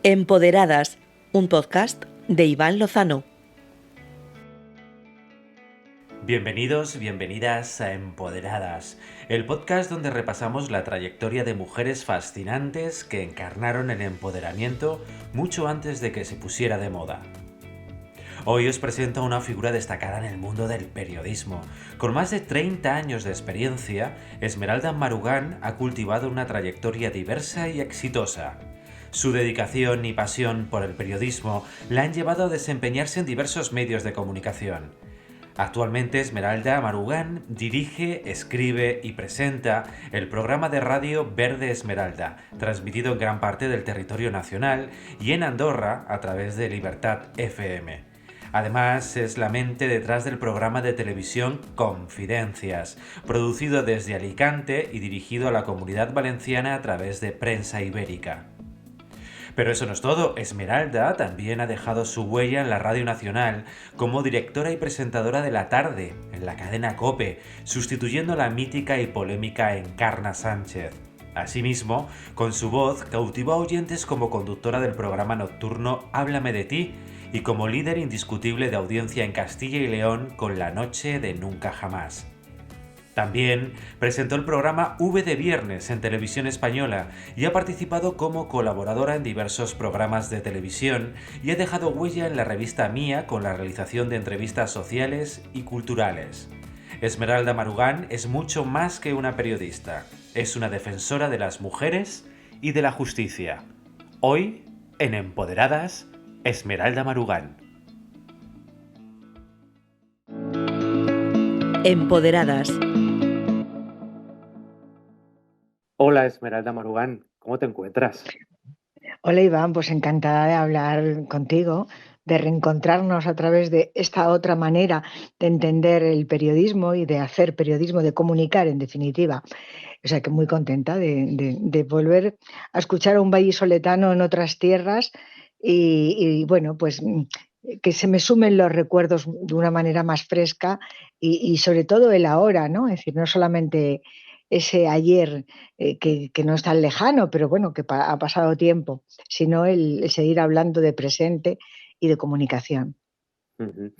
Empoderadas, un podcast de Iván Lozano. Bienvenidos, bienvenidas a Empoderadas, el podcast donde repasamos la trayectoria de mujeres fascinantes que encarnaron el empoderamiento mucho antes de que se pusiera de moda. Hoy os presento a una figura destacada en el mundo del periodismo. Con más de 30 años de experiencia, Esmeralda Marugán ha cultivado una trayectoria diversa y exitosa. Su dedicación y pasión por el periodismo la han llevado a desempeñarse en diversos medios de comunicación. Actualmente Esmeralda Marugán dirige, escribe y presenta el programa de radio Verde Esmeralda, transmitido en gran parte del territorio nacional y en Andorra a través de Libertad FM. Además, es la mente detrás del programa de televisión Confidencias, producido desde Alicante y dirigido a la Comunidad Valenciana a través de Prensa Ibérica. Pero eso no es todo. Esmeralda también ha dejado su huella en la Radio Nacional como directora y presentadora de La Tarde, en la cadena COPE, sustituyendo a la mítica y polémica Encarna Sánchez. Asimismo, con su voz cautivó a oyentes como conductora del programa nocturno Háblame de ti y como líder indiscutible de audiencia en Castilla y León con La Noche de Nunca Jamás. También presentó el programa V de Viernes en Televisión Española y ha participado como colaboradora en diversos programas de televisión y ha dejado huella en la revista Mía con la realización de entrevistas sociales y culturales. Esmeralda Marugán es mucho más que una periodista, es una defensora de las mujeres y de la justicia. Hoy, en Empoderadas, Esmeralda Marugán. Empoderadas. Hola Esmeralda Marugán, ¿cómo te encuentras? Hola Iván, pues encantada de hablar contigo, de reencontrarnos a través de esta otra manera de entender el periodismo y de hacer periodismo, de comunicar en definitiva. O sea que muy contenta de volver a escuchar a un vallisoletano en otras tierras y bueno, pues que se me sumen los recuerdos de una manera más fresca y sobre todo el ahora, ¿no? Es decir, no solamente ese ayer que no es tan lejano, pero bueno, que ha pasado tiempo, sino el seguir hablando de presente y de comunicación. Ujú.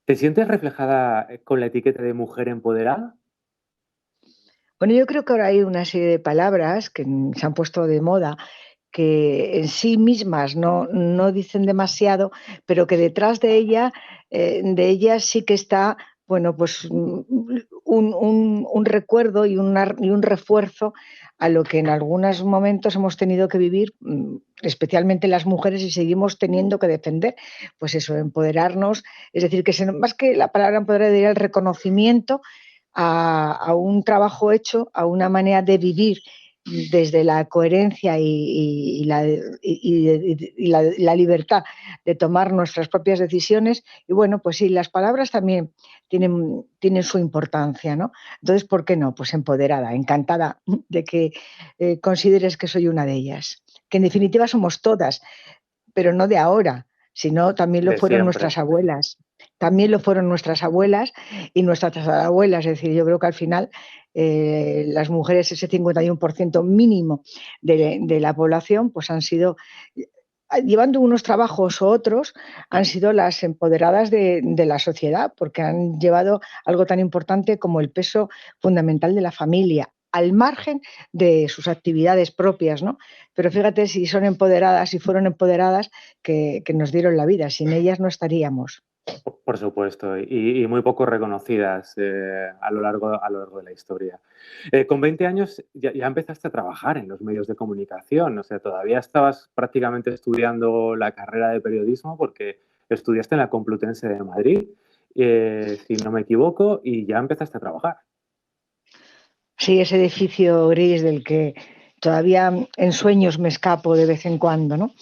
¿Te sientes reflejada con la etiqueta de mujer empoderada? Bueno, yo creo que ahora hay una serie de palabras que se han puesto de moda que en sí mismas no dicen demasiado, pero que detrás de ellas sí que está, bueno, pues un recuerdo y un refuerzo a lo que en algunos momentos hemos tenido que vivir, especialmente las mujeres, y seguimos teniendo que defender, pues eso, empoderarnos, es decir, más que la palabra empoderar, diría el reconocimiento a un trabajo hecho, a una manera de vivir desde la coherencia y la libertad de tomar nuestras propias decisiones. Y bueno, pues sí, las palabras también tienen su importancia, ¿no? Entonces, ¿por qué no? Pues empoderada, encantada de que consideres que soy una de ellas, que en definitiva somos todas, pero no de ahora, sino también lo De fueron siempre. nuestras abuelas. También lo fueron nuestras abuelas y nuestras abuelas. Es decir, yo creo que al final las mujeres, ese 51% mínimo de la población, pues han sido, llevando unos trabajos u otros, han sido las empoderadas de la sociedad, porque han llevado algo tan importante como el peso fundamental de la familia, al margen de sus actividades propias, ¿no? Pero fíjate si son empoderadas, si fueron empoderadas, que nos dieron la vida. Sin ellas no estaríamos. Por supuesto, y muy poco reconocidas a lo largo de la historia. Con 20 años ya empezaste a trabajar en los medios de comunicación, o sea, todavía estabas prácticamente estudiando la carrera de periodismo porque estudiaste en la Complutense de Madrid, si no me equivoco, y ya empezaste a trabajar. Sí, ese edificio gris del que todavía en sueños me escapo de vez en cuando, ¿no?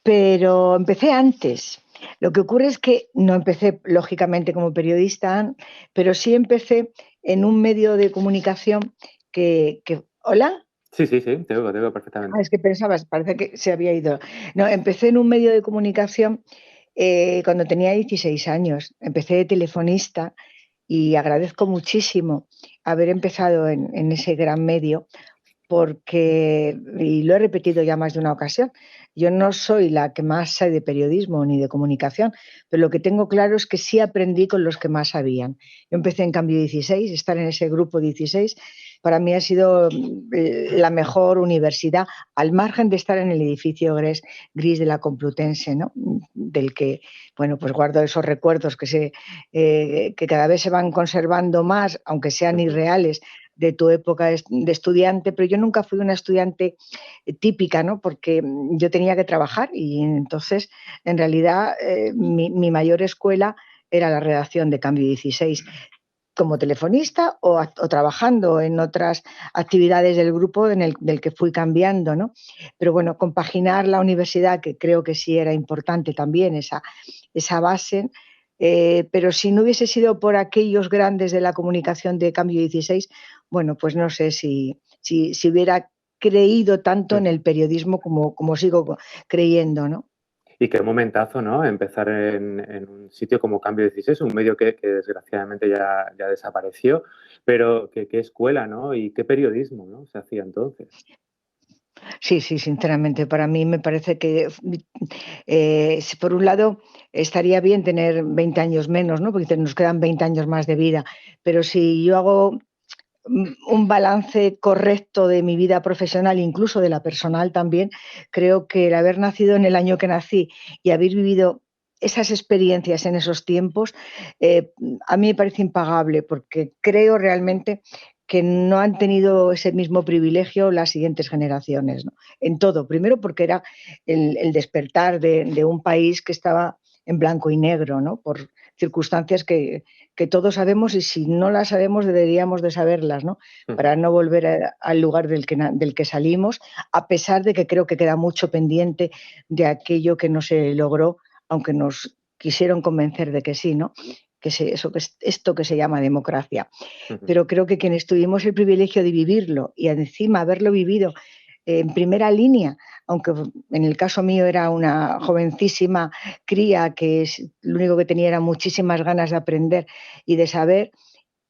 Pero empecé antes. Lo que ocurre es que no empecé, lógicamente, como periodista, pero sí empecé en un medio de comunicación ¿Hola? Sí, sí, sí, te oigo perfectamente. Es que pensabas, parece que se había ido. No, empecé en un medio de comunicación cuando tenía 16 años. Empecé de telefonista y agradezco muchísimo haber empezado en ese gran medio porque, y lo he repetido ya más de una ocasión, yo no soy la que más sabe de periodismo ni de comunicación, pero lo que tengo claro es que sí aprendí con los que más sabían. Yo empecé en Cambio 16, estar en ese grupo 16, para mí ha sido la mejor universidad, al margen de estar en el edificio gris de la Complutense, ¿no? Del que, bueno, pues guardo esos recuerdos que cada vez se van conservando más, aunque sean irreales, de tu época de estudiante, pero yo nunca fui una estudiante típica, ¿no? Porque yo tenía que trabajar y entonces, en realidad, mi mayor escuela era la redacción de Cambio 16 como telefonista o trabajando en otras actividades del grupo del que fui cambiando, ¿no? Pero bueno, compaginar la universidad, que creo que sí era importante también, esa base, pero si no hubiese sido por aquellos grandes de la comunicación de Cambio 16, bueno, pues no sé si hubiera creído tanto en el periodismo como sigo creyendo, ¿no? Y qué momentazo, ¿no? Empezar en un sitio como Cambio 16, un medio que desgraciadamente ya desapareció, pero qué escuela, ¿no? Y qué periodismo, ¿no? Se hacía entonces. Sí, sí, sinceramente, para mí me parece que, si por un lado estaría bien tener 20 años menos, ¿no? Porque nos quedan 20 años más de vida, pero si yo hago un balance correcto de mi vida profesional, incluso de la personal también, creo que el haber nacido en el año que nací y haber vivido esas experiencias en esos tiempos, eh, a mí me parece impagable, porque creo realmente que no han tenido ese mismo privilegio las siguientes generaciones, ¿no? En todo. Primero porque era el despertar de un país que estaba en blanco y negro, ¿no? Por circunstancias que todos sabemos y si no las sabemos deberíamos de saberlas, ¿no? Para no volver al lugar del que salimos, a pesar de que creo que queda mucho pendiente de aquello que no se logró, aunque nos quisieron convencer de que sí, ¿no? Esto que se llama democracia. Pero creo que quienes tuvimos el privilegio de vivirlo y encima haberlo vivido en primera línea, aunque en el caso mío era una jovencísima cría lo único que tenía era muchísimas ganas de aprender y de saber,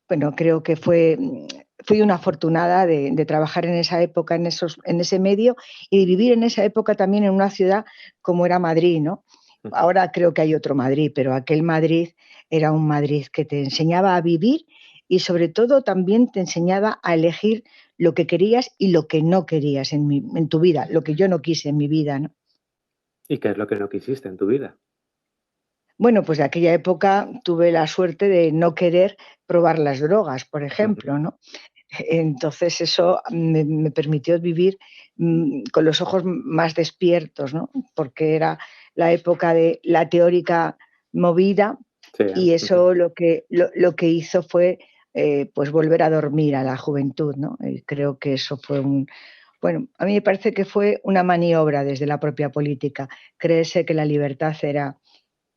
bueno, creo que fui una afortunada de trabajar en esa época, en ese medio y de vivir en esa época también en una ciudad como era Madrid, ¿no? Ahora creo que hay otro Madrid, pero aquel Madrid era un Madrid que te enseñaba a vivir y sobre todo también te enseñaba a elegir lo que querías y lo que no querías en tu vida, lo que yo no quise en mi vida, ¿no? ¿Y qué es lo que no quisiste en tu vida? Bueno, pues de aquella época tuve la suerte de no querer probar las drogas, por ejemplo, ¿no? Entonces eso me permitió vivir con los ojos más despiertos, ¿no? Porque era la época de la teórica movida Sí, y eso lo que hizo fue pues volver a dormir a la juventud, ¿no? Y creo que eso fue bueno, a mí me parece que fue una maniobra desde la propia política, creerse que la libertad era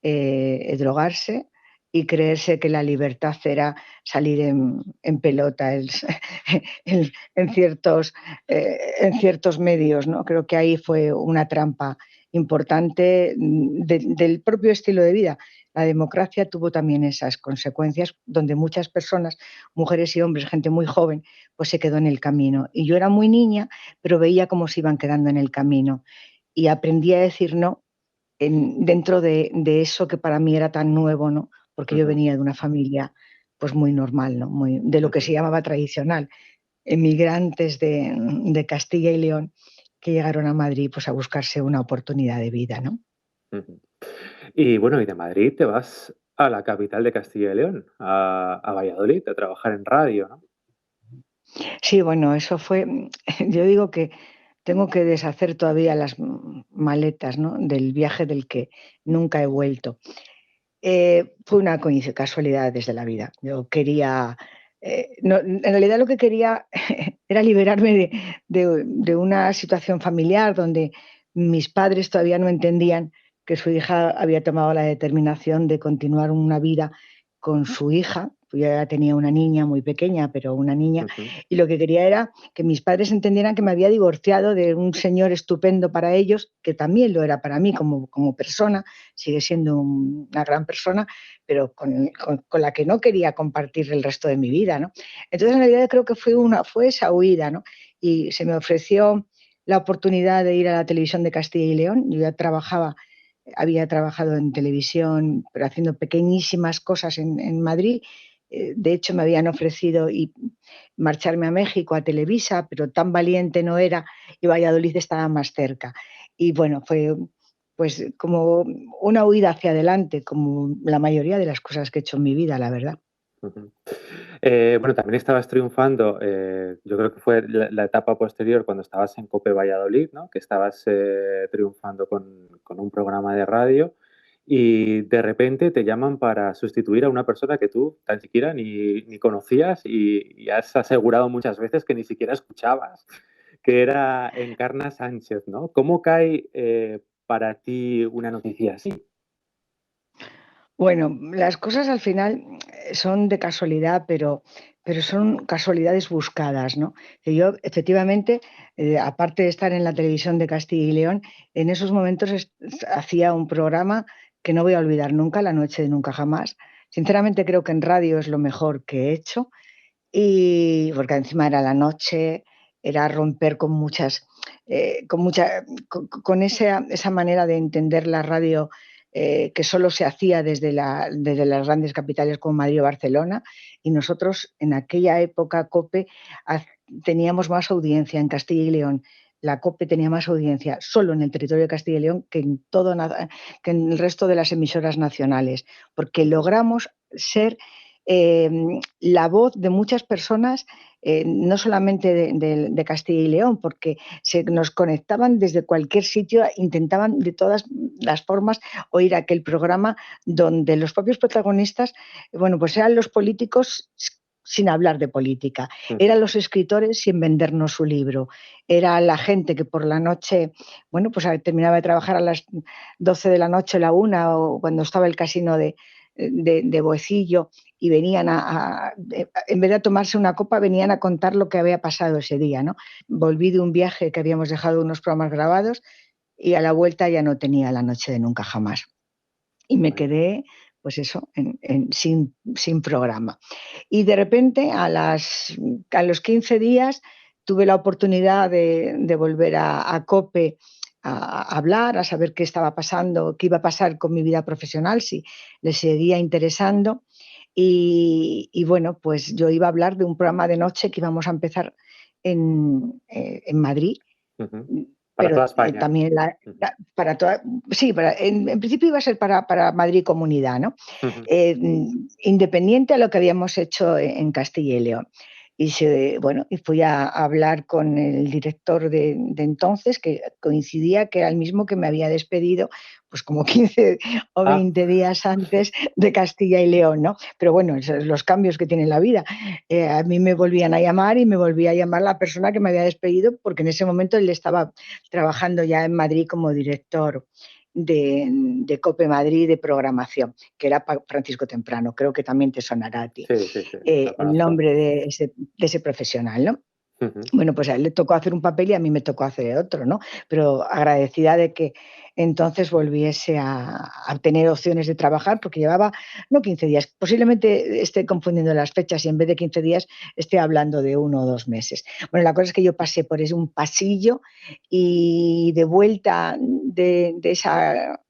drogarse y creerse que la libertad era salir en pelota en ciertos medios, ¿no? Creo que ahí fue una trampa importante del propio estilo de vida. La democracia tuvo también esas consecuencias donde muchas personas, mujeres y hombres, gente muy joven, pues se quedó en el camino. Y yo era muy niña, pero veía cómo se iban quedando en el camino. Y aprendí a decir no dentro de eso que para mí era tan nuevo, ¿no? Porque yo ujú, venía de una familia pues muy normal, ¿no? De lo que ujú, se llamaba tradicional, emigrantes de Castilla y León que llegaron a Madrid pues a buscarse una oportunidad de vida, ¿no? ujú. Y bueno, y de Madrid te vas a la capital de Castilla y León, a Valladolid, a trabajar en radio, ¿no? Sí, bueno, eso fue, yo digo que tengo que deshacer todavía las maletas, ¿no? Del viaje del que nunca he vuelto. Fue una casualidad desde la vida. Yo quería, no, en realidad lo que quería era liberarme de una situación familiar donde mis padres todavía no entendían que su hija había tomado la determinación de continuar una vida con su hija. Yo ya tenía una niña muy pequeña, pero una niña, Ujú, y lo que quería era que mis padres entendieran que me había divorciado de un señor estupendo para ellos, que también lo era para mí como persona, sigue siendo una gran persona, pero con la que no quería compartir el resto de mi vida, ¿no? Entonces, en realidad creo que fue esa huida, ¿no? y se me ofreció la oportunidad de ir a la televisión de Castilla y León. Yo ya había trabajado en televisión, pero haciendo pequeñísimas cosas en Madrid. De hecho, me habían ofrecido marcharme a México, a Televisa, pero tan valiente no era y Valladolid estaba más cerca. Y bueno, fue pues como una huida hacia adelante, como la mayoría de las cosas que he hecho en mi vida, la verdad. Ujú. Bueno, también estabas triunfando, yo creo que fue la etapa posterior cuando estabas en COPE Valladolid, ¿no? Que estabas triunfando con un programa de radio y de repente te llaman para sustituir a una persona que tú tan siquiera ni conocías y has asegurado muchas veces que ni siquiera escuchabas, que era Encarna Sánchez, ¿no? ¿Cómo cae para ti una noticia así? Bueno, las cosas al final son de casualidad, pero son casualidades buscadas, ¿no? Que yo, efectivamente, aparte de estar en la televisión de Castilla y León, en esos momentos hacía un programa que no voy a olvidar nunca, La Noche de Nunca Jamás. Sinceramente creo que en radio es lo mejor que he hecho, y porque encima era la noche, era romper con con esa manera de entender la radio, que solo se hacía desde las grandes capitales como Madrid o Barcelona, y nosotros en aquella época COPE teníamos más audiencia en Castilla y León. La COPE tenía más audiencia solo en el territorio de Castilla y León que en el resto de las emisoras nacionales, porque logramos ser la voz de muchas personas, no solamente de Castilla y León, porque nos conectaban desde cualquier sitio, intentaban de todas las formas oír aquel programa donde los propios protagonistas, bueno, pues eran los políticos sin hablar de política, eran los escritores sin vendernos su libro, era la gente que por la noche, bueno, pues terminaba de trabajar a las 12 de la noche, la una, o cuando estaba el casino de Boecillo, y venían en vez de tomarse una copa, venían a contar lo que había pasado ese día, ¿no? Volví de un viaje que habíamos dejado unos programas grabados y a la vuelta ya no tenía La Noche de Nunca Jamás. Y me quedé, pues eso, sin programa. Y de repente, a los 15 días, tuve la oportunidad de volver a COPE a hablar, a saber qué estaba pasando, qué iba a pasar con mi vida profesional, si les seguía interesando. Y bueno, pues yo iba a hablar de un programa de noche que íbamos a empezar en Madrid, Ujú. Para pero toda España. también para toda, sí, en principio iba a ser para Madrid Comunidad, ¿no? Ujú. Independiente a lo que habíamos hecho en Castilla y León. Y fui a hablar con el director de entonces, que coincidía que era el mismo que me había despedido, pues como 15 o Ah, 20 días antes de Castilla y León, ¿no? Pero bueno, esos son los cambios que tiene la vida. A mí me volvían a llamar y me volvía a llamar la persona que me había despedido, porque en ese momento él estaba trabajando ya en Madrid como director de COPE Madrid de programación, que era Francisco Temprano. Creo que también te sonará a ti sí, sí, sí, lo el conozco. nombre de ese profesional, ¿no? Ujú. Bueno, pues a él le tocó hacer un papel y a mí me tocó hacer otro, ¿no? Pero agradecida de que entonces volviese a tener opciones de trabajar, porque llevaba, no 15 días, posiblemente esté confundiendo las fechas y en vez de 15 días esté hablando de 1 o 2 meses. Bueno, la cosa es que yo pasé por un pasillo y de vuelta de esa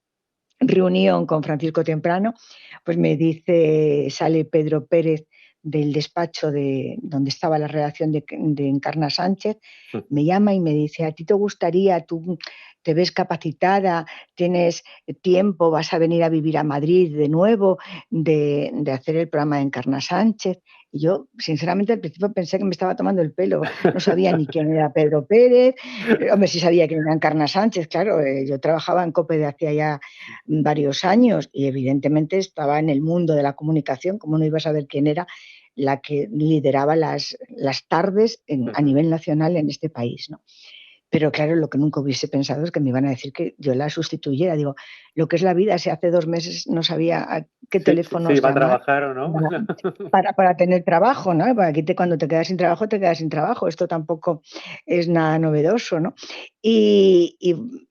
reunión con Francisco Temprano, pues sale Pedro Pérez del despacho donde estaba la redacción de Encarna Sánchez, Ujú. me llama y me dice: ¿a ti te gustaría, tú te ves capacitada, tienes tiempo, vas a venir a vivir a Madrid de nuevo, de hacer el programa de Encarna Sánchez? Y yo, sinceramente, al principio pensé que me estaba tomando el pelo, no sabía ni quién era Pedro Pérez, hombre, sí sabía quién era Encarna Sánchez, claro, yo trabajaba en COPE de hacía ya varios años y evidentemente estaba en el mundo de la comunicación, como no iba a saber quién era la que lideraba las tardes a Ujú. nivel nacional en este país, ¿no? Pero claro, lo que nunca hubiese pensado es que me iban a decir que yo la sustituyera. Digo, lo que es la vida, si hace 2 meses no sabía a qué Sí, sí, teléfonos va a llamar trabajar o no. para tener trabajo, ¿no? Porque aquí cuando te quedas sin trabajo, te quedas sin trabajo. Esto tampoco es nada novedoso, ¿no? Y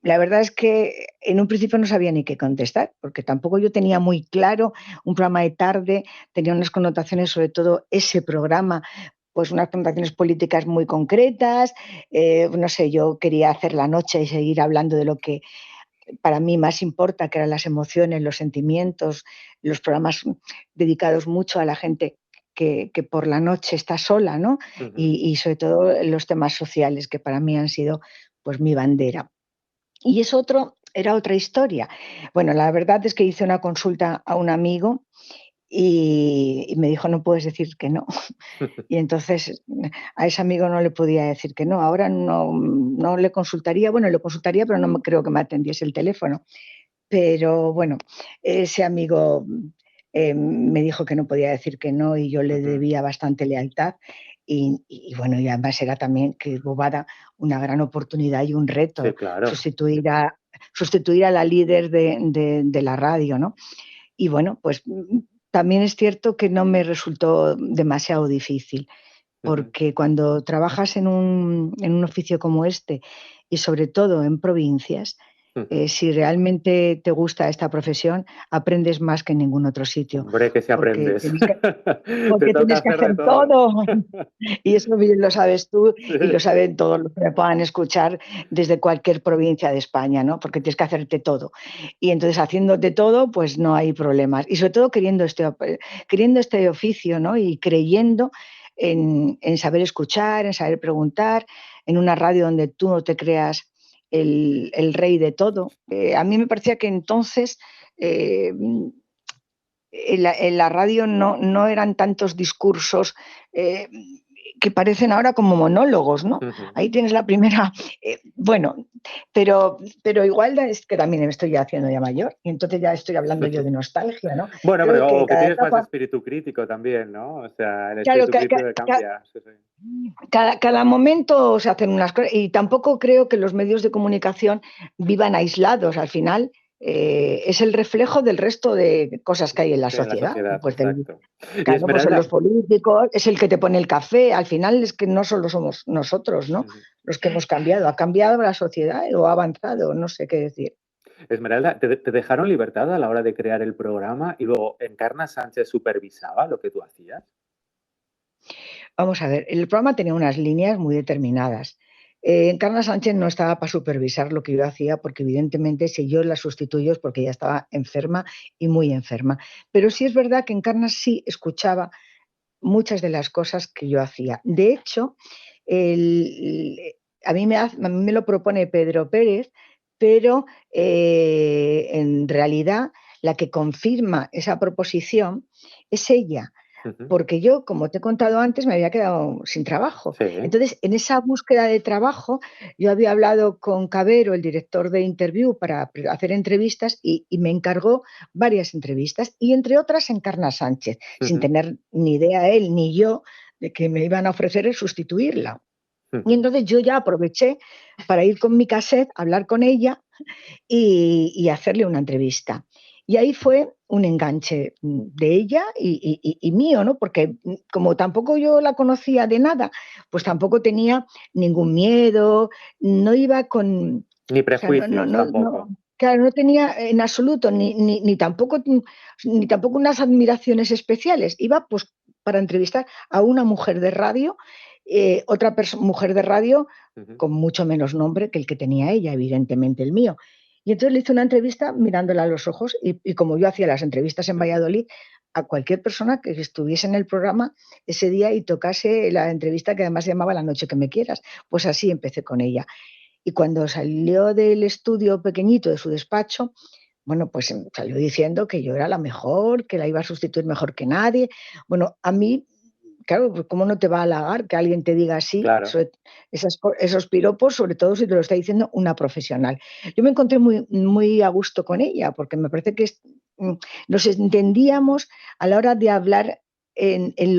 la verdad es que en un principio no sabía ni qué contestar, porque tampoco yo tenía muy claro un programa de tarde, tenía unas connotaciones, sobre todo ese programa, pues unas connotaciones políticas muy concretas. No sé, yo quería hacer la noche y seguir hablando de lo que para mí más importa, que eran las emociones, los sentimientos, los programas dedicados mucho a la gente que por la noche está sola, ¿no? Ujú. Y sobre todo los temas sociales, que para mí han sido pues mi bandera. Y era otra historia. Bueno, la verdad es que hice una consulta a un amigo y me dijo, no puedes decir que no. Y entonces a ese amigo no le podía decir que no. Ahora no le consultaría, bueno, le consultaría, pero creo que me atendiese el teléfono. Pero bueno, ese amigo me dijo que no podía decir que no y yo le Ujú. debía bastante lealtad. Y bueno, y además era también, que bobada, una gran oportunidad y un Sí, reto claro. sustituir a la líder de la radio, ¿no? Y bueno, pues también es cierto que no me resultó demasiado difícil, Ujú. porque cuando trabajas en un oficio como este y sobre todo en provincias, Ujú. si realmente te gusta esta profesión, aprendes más que en ningún otro sitio, Hombre, que si porque aprendes. tienes que, Te porque toca tienes que hacer hacer de todo. todo. Y eso bien lo sabes tú y lo Sí. saben todos los que me puedan escuchar desde cualquier provincia de España, ¿no? Porque tienes que hacerte todo. Y entonces haciéndote todo, pues no hay problemas. Y sobre todo queriendo este oficio, ¿no? Y creyendo en saber escuchar, en saber preguntar, en una radio donde tú no te creas el rey de todo. A mí me parecía que entonces eh, en la radio no eran tantos discursos eh, que parecen ahora como monólogos, ¿no? Ujú. Ahí tienes la primera, bueno, pero igual es que también me estoy haciendo ya mayor y entonces ya estoy hablando yo de nostalgia, ¿no? Bueno, hombre, Creo que o que cada tienes más etapa, espíritu crítico también, ¿no? O sea, el claro, espíritu crítico que cambia. Sí, sí. cada momento se hacen unas cosas y tampoco creo que los medios de comunicación vivan aislados. Al final es el reflejo del resto de cosas que hay en la Sí, en la sociedad. sociedad, Pues exacto. Y claro, pues son los Esmeralda, políticos, es el que te pone el café. Al final es que no solo somos nosotros, ¿no? ujú. Los que hemos cambiado. Ha cambiado la sociedad o ha avanzado, no sé qué decir. Esmeralda, ¿te dejaron libertad a la hora de crear el programa y luego Encarna Sánchez supervisaba lo que tú hacías? Vamos a ver, el programa tenía unas líneas muy determinadas. Encarna Sánchez no estaba para supervisar lo que yo hacía, porque evidentemente si yo la sustituyo es porque ella estaba enferma y muy enferma. Pero sí es verdad que Encarna sí escuchaba muchas de las cosas que yo hacía. De hecho, el- a mí me lo propone Pedro Pérez, pero en realidad la que confirma esa proposición es ella, Ujú. porque yo, como te he contado antes, me había quedado sin trabajo. Sí. Entonces, en esa búsqueda de trabajo, yo había hablado con Cabero, el director de Interview, para hacer entrevistas y me encargó varias entrevistas y entre otras Encarna Sánchez, sin Ujú. tener ni idea él ni yo de que me iban a ofrecer el sustituirla. Y Ujú. entonces yo ya aproveché para ir con mi cassette, hablar con ella y hacerle una entrevista. Y ahí fue un enganche de ella y mío, ¿no? Porque como tampoco yo la conocía de nada, pues tampoco tenía ningún miedo, no iba con, Ni o sea, prejuicios tampoco. claro, no tenía en absoluto ni tampoco unas admiraciones especiales. Iba pues para entrevistar a una mujer de radio, otra mujer de radio Ujú. con mucho menos nombre que el que tenía ella, evidentemente el mío. Y entonces le hice una entrevista mirándola a los ojos y como yo hacía las entrevistas en Ujú. Valladolid, a cualquier persona que estuviese en el programa ese día y tocase la entrevista que además se llamaba La noche que me quieras. Pues así empecé con ella. Y cuando salió del estudio pequeñito de su despacho, bueno, pues salió diciendo que yo era la mejor, que la iba a sustituir mejor que nadie. Bueno, a mí, claro, pues ¿cómo no te va a halagar que alguien te diga así, Claro. esos piropos, sobre todo si te lo está diciendo una profesional? Yo me encontré muy, muy a gusto con ella, porque me parece que nos entendíamos a la hora de hablar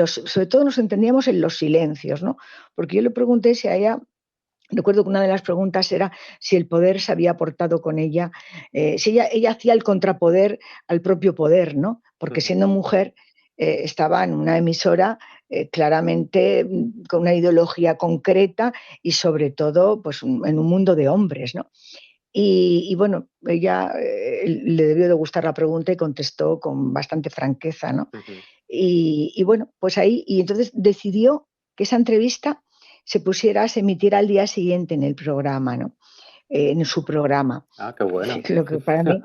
sobre todo nos entendíamos en los silencios, ¿no? Porque yo le pregunté si a ella. Recuerdo que una de las preguntas era si el poder se había portado con ella, si ella hacía el contrapoder al propio poder, ¿no? Porque Ujú. siendo mujer estaba en una emisora claramente con una ideología concreta y sobre todo pues, en un mundo de hombres, ¿no? Y bueno, ella le debió de gustar la pregunta y contestó con bastante franqueza, ¿no? Ujú. Y bueno, pues ahí, y entonces decidió que esa entrevista se emitiera al día siguiente en el programa, ¿no? En su programa. Ah, qué bueno. Lo que para mí,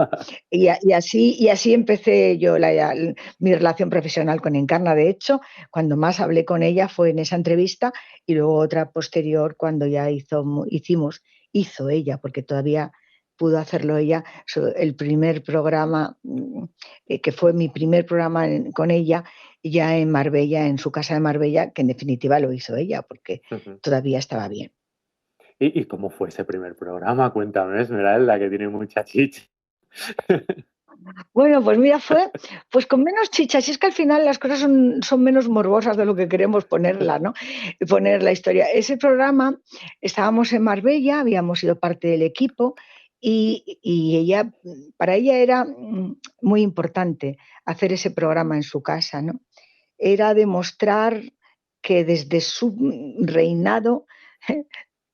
y así empecé yo mi relación profesional con Encarna. De hecho, cuando más hablé con ella fue en esa entrevista y luego otra posterior cuando ya hizo ella, porque todavía pudo hacerlo ella, el primer programa, que fue mi primer programa con ella, ya en Marbella, en su casa de Marbella, que en definitiva lo hizo ella, porque Ujú. todavía estaba bien. ¿Y cómo fue ese primer programa? Cuéntame, Esmeralda, que tiene mucha chicha. Bueno, pues mira, fue pues con menos chicha, si es que al final las cosas son menos morbosas de lo que queremos ponerla, ¿no? Poner la historia. Ese programa, estábamos en Marbella, habíamos sido parte del equipo y ella, para ella era muy importante hacer ese programa en su casa, ¿no? Era demostrar que desde su reinado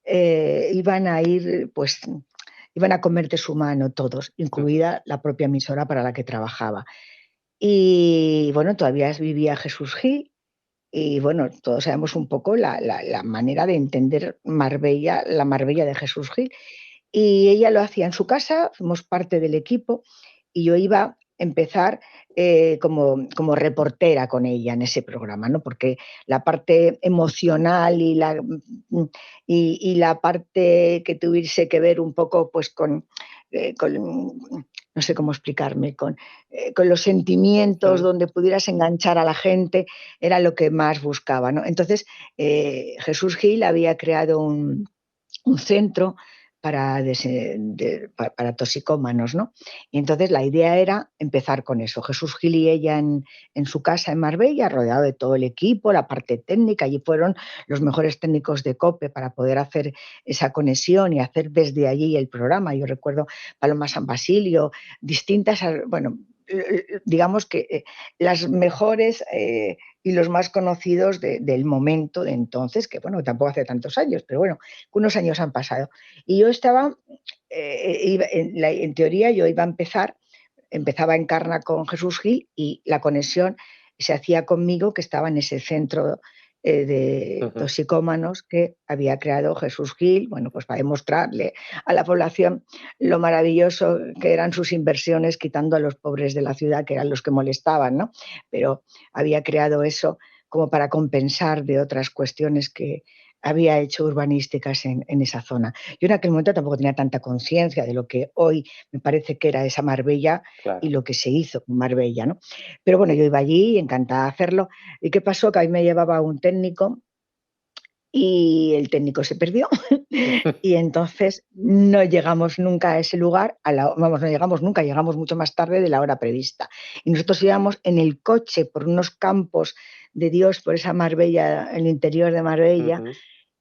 iban a ir, pues, iban a comer de su mano todos, Ujú. incluida la propia emisora para la que trabajaba. Y bueno, todavía vivía Jesús Gil y bueno, todos sabemos un poco la manera de entender Marbella, la Marbella de Jesús Gil. Y ella lo hacía en su casa, fuimos parte del equipo y yo iba a empezar como reportera con ella en ese programa, ¿no? Porque la parte emocional y la parte que tuviese que ver un poco pues con no sé cómo explicarme, con los sentimientos, Mm. donde pudieras enganchar a la gente, era lo que más buscaba, ¿no? Entonces, Jesús Gil había creado un centro para toxicómanos, ¿no? Y entonces la idea era empezar con eso. Jesús Gil y ella en su casa en Marbella, rodeado de todo el equipo, la parte técnica, allí fueron los mejores técnicos de COPE para poder hacer esa conexión y hacer desde allí el programa. Yo recuerdo Paloma San Basilio, distintas, bueno, digamos que las mejores y los más conocidos del momento de entonces, que bueno, tampoco hace tantos años, pero bueno, unos años han pasado. Y yo estaba, en teoría yo iba a empezaba Encarna con Jesús Gil y la conexión se hacía conmigo, que estaba en ese centro de Ujú. toxicómanos que había creado Jesús Gil, bueno, pues para demostrarle a la población lo maravilloso que eran sus inversiones, quitando a los pobres de la ciudad, que eran los que molestaban, ¿no? Pero había creado eso como para compensar de otras cuestiones que había hecho urbanísticas en esa zona. Yo en aquel momento tampoco tenía tanta conciencia de lo que hoy me parece que era esa Marbella y Claro. lo que se hizo con Marbella, ¿no? Pero bueno, yo iba allí, encantada de hacerlo. ¿Y qué pasó? Que a mí me llevaba un técnico y el técnico se perdió y entonces no llegamos nunca a ese lugar, vamos, no llegamos nunca, llegamos mucho más tarde de la hora prevista. Y nosotros íbamos en el coche por unos campos de Dios, por esa Marbella, el interior de Marbella, Ujú.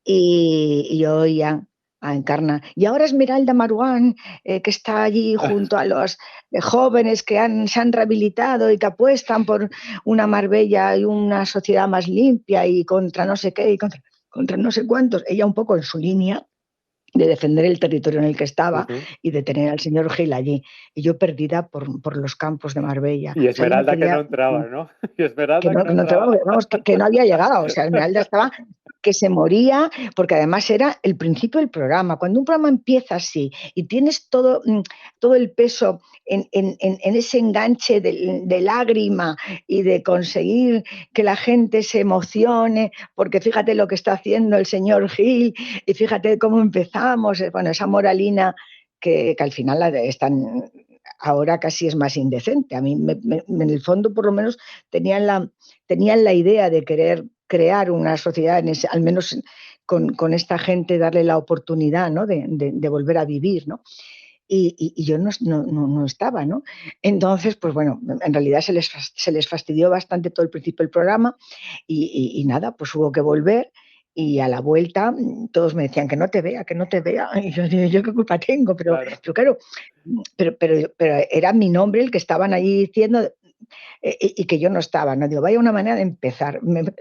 y yo oía a Encarna. Y ahora Esmeralda Maruán, que está allí junto a los jóvenes que se han rehabilitado y que apuestan por una Marbella y una sociedad más limpia y contra no sé qué, y contra no sé cuántos. Ella un poco en su línea de defender el territorio en el que estaba Ujú. y de tener al señor Gil allí. Y yo perdida por los campos de Marbella. Y O sea, yo no Esmeralda que no quería entraba, ¿no? Y que Esmeralda que no, no que no entraba, entraba. vamos, que no había llegado. O sea, Esmeralda estaba que se moría, porque además era el principio del programa. Cuando un programa empieza así y tienes todo el peso en ese enganche de lágrima y de conseguir que la gente se emocione, porque fíjate lo que está haciendo el señor Gil y fíjate cómo empezamos, bueno, esa moralina que al final están ahora casi es más indecente. A mí, en el fondo, por lo menos, tenían la idea de querer crear una sociedad, al menos con esta gente, darle la oportunidad, ¿no? de volver a vivir, ¿no? Y yo no estaba, ¿no? Entonces, pues bueno, en realidad se les fastidió bastante todo el principio del programa y nada, pues hubo que volver y a la vuelta todos me decían que no te vea, que no te vea. Y yo digo, ¿yo qué culpa tengo? Pero, Claro. pero claro, pero era mi nombre el que estaban allí diciendo y que yo no estaba, ¿no? Digo, vaya una manera de empezar.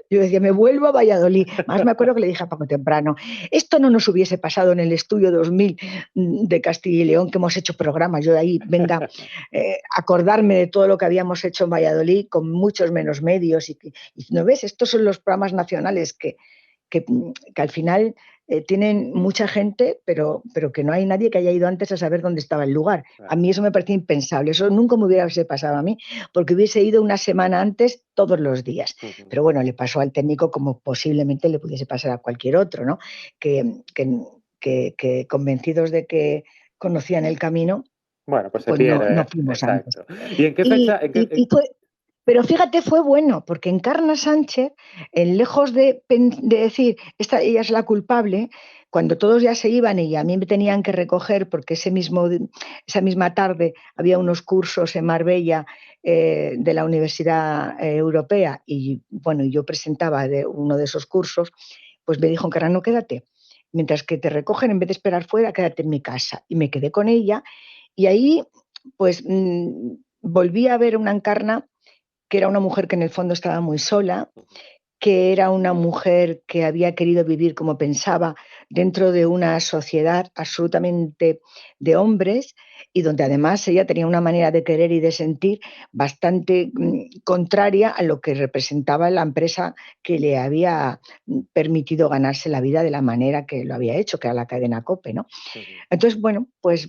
Yo decía, me vuelvo a Valladolid. Más me acuerdo que le dije a Paco Temprano, esto no nos hubiese pasado en el estudio 2000 de Castilla y León, que hemos hecho programas. Yo de ahí, venga, acordarme de todo lo que habíamos hecho en Valladolid con muchos menos medios. ¿No ves? Estos son los programas nacionales que al final tienen mucha gente, pero que no hay nadie que haya ido antes a saber dónde estaba el lugar. A mí eso me parecía impensable, eso nunca me hubiera pasado a mí, porque hubiese ido una semana antes todos los días. Pero bueno, le pasó al técnico como posiblemente le pudiese pasar a cualquier otro, ¿no? Que convencidos de que conocían el camino, Bueno, pues se pues no pierde, fuimos antes. exacto. ¿Y en qué Y, fecha? y fue, pero fíjate, fue bueno, porque Encarna Sánchez, lejos de decir, ella es la culpable, cuando todos ya se iban y a mí me tenían que recoger, porque esa misma tarde había unos cursos en Marbella de la Universidad Europea, y bueno, yo presentaba uno de esos cursos, pues me dijo: Encarna, no, quédate. Mientras que te recogen, en vez de esperar fuera, quédate en mi casa. Y me quedé con ella, y ahí pues volví a ver una Encarna que era una mujer que en el fondo estaba muy sola, que era una mujer que había querido vivir como pensaba dentro de una sociedad absolutamente de hombres, y donde además ella tenía una manera de querer y de sentir bastante contraria a lo que representaba la empresa que le había permitido ganarse la vida de la manera que lo había hecho, que era la cadena COPE, ¿no? Entonces, bueno, pues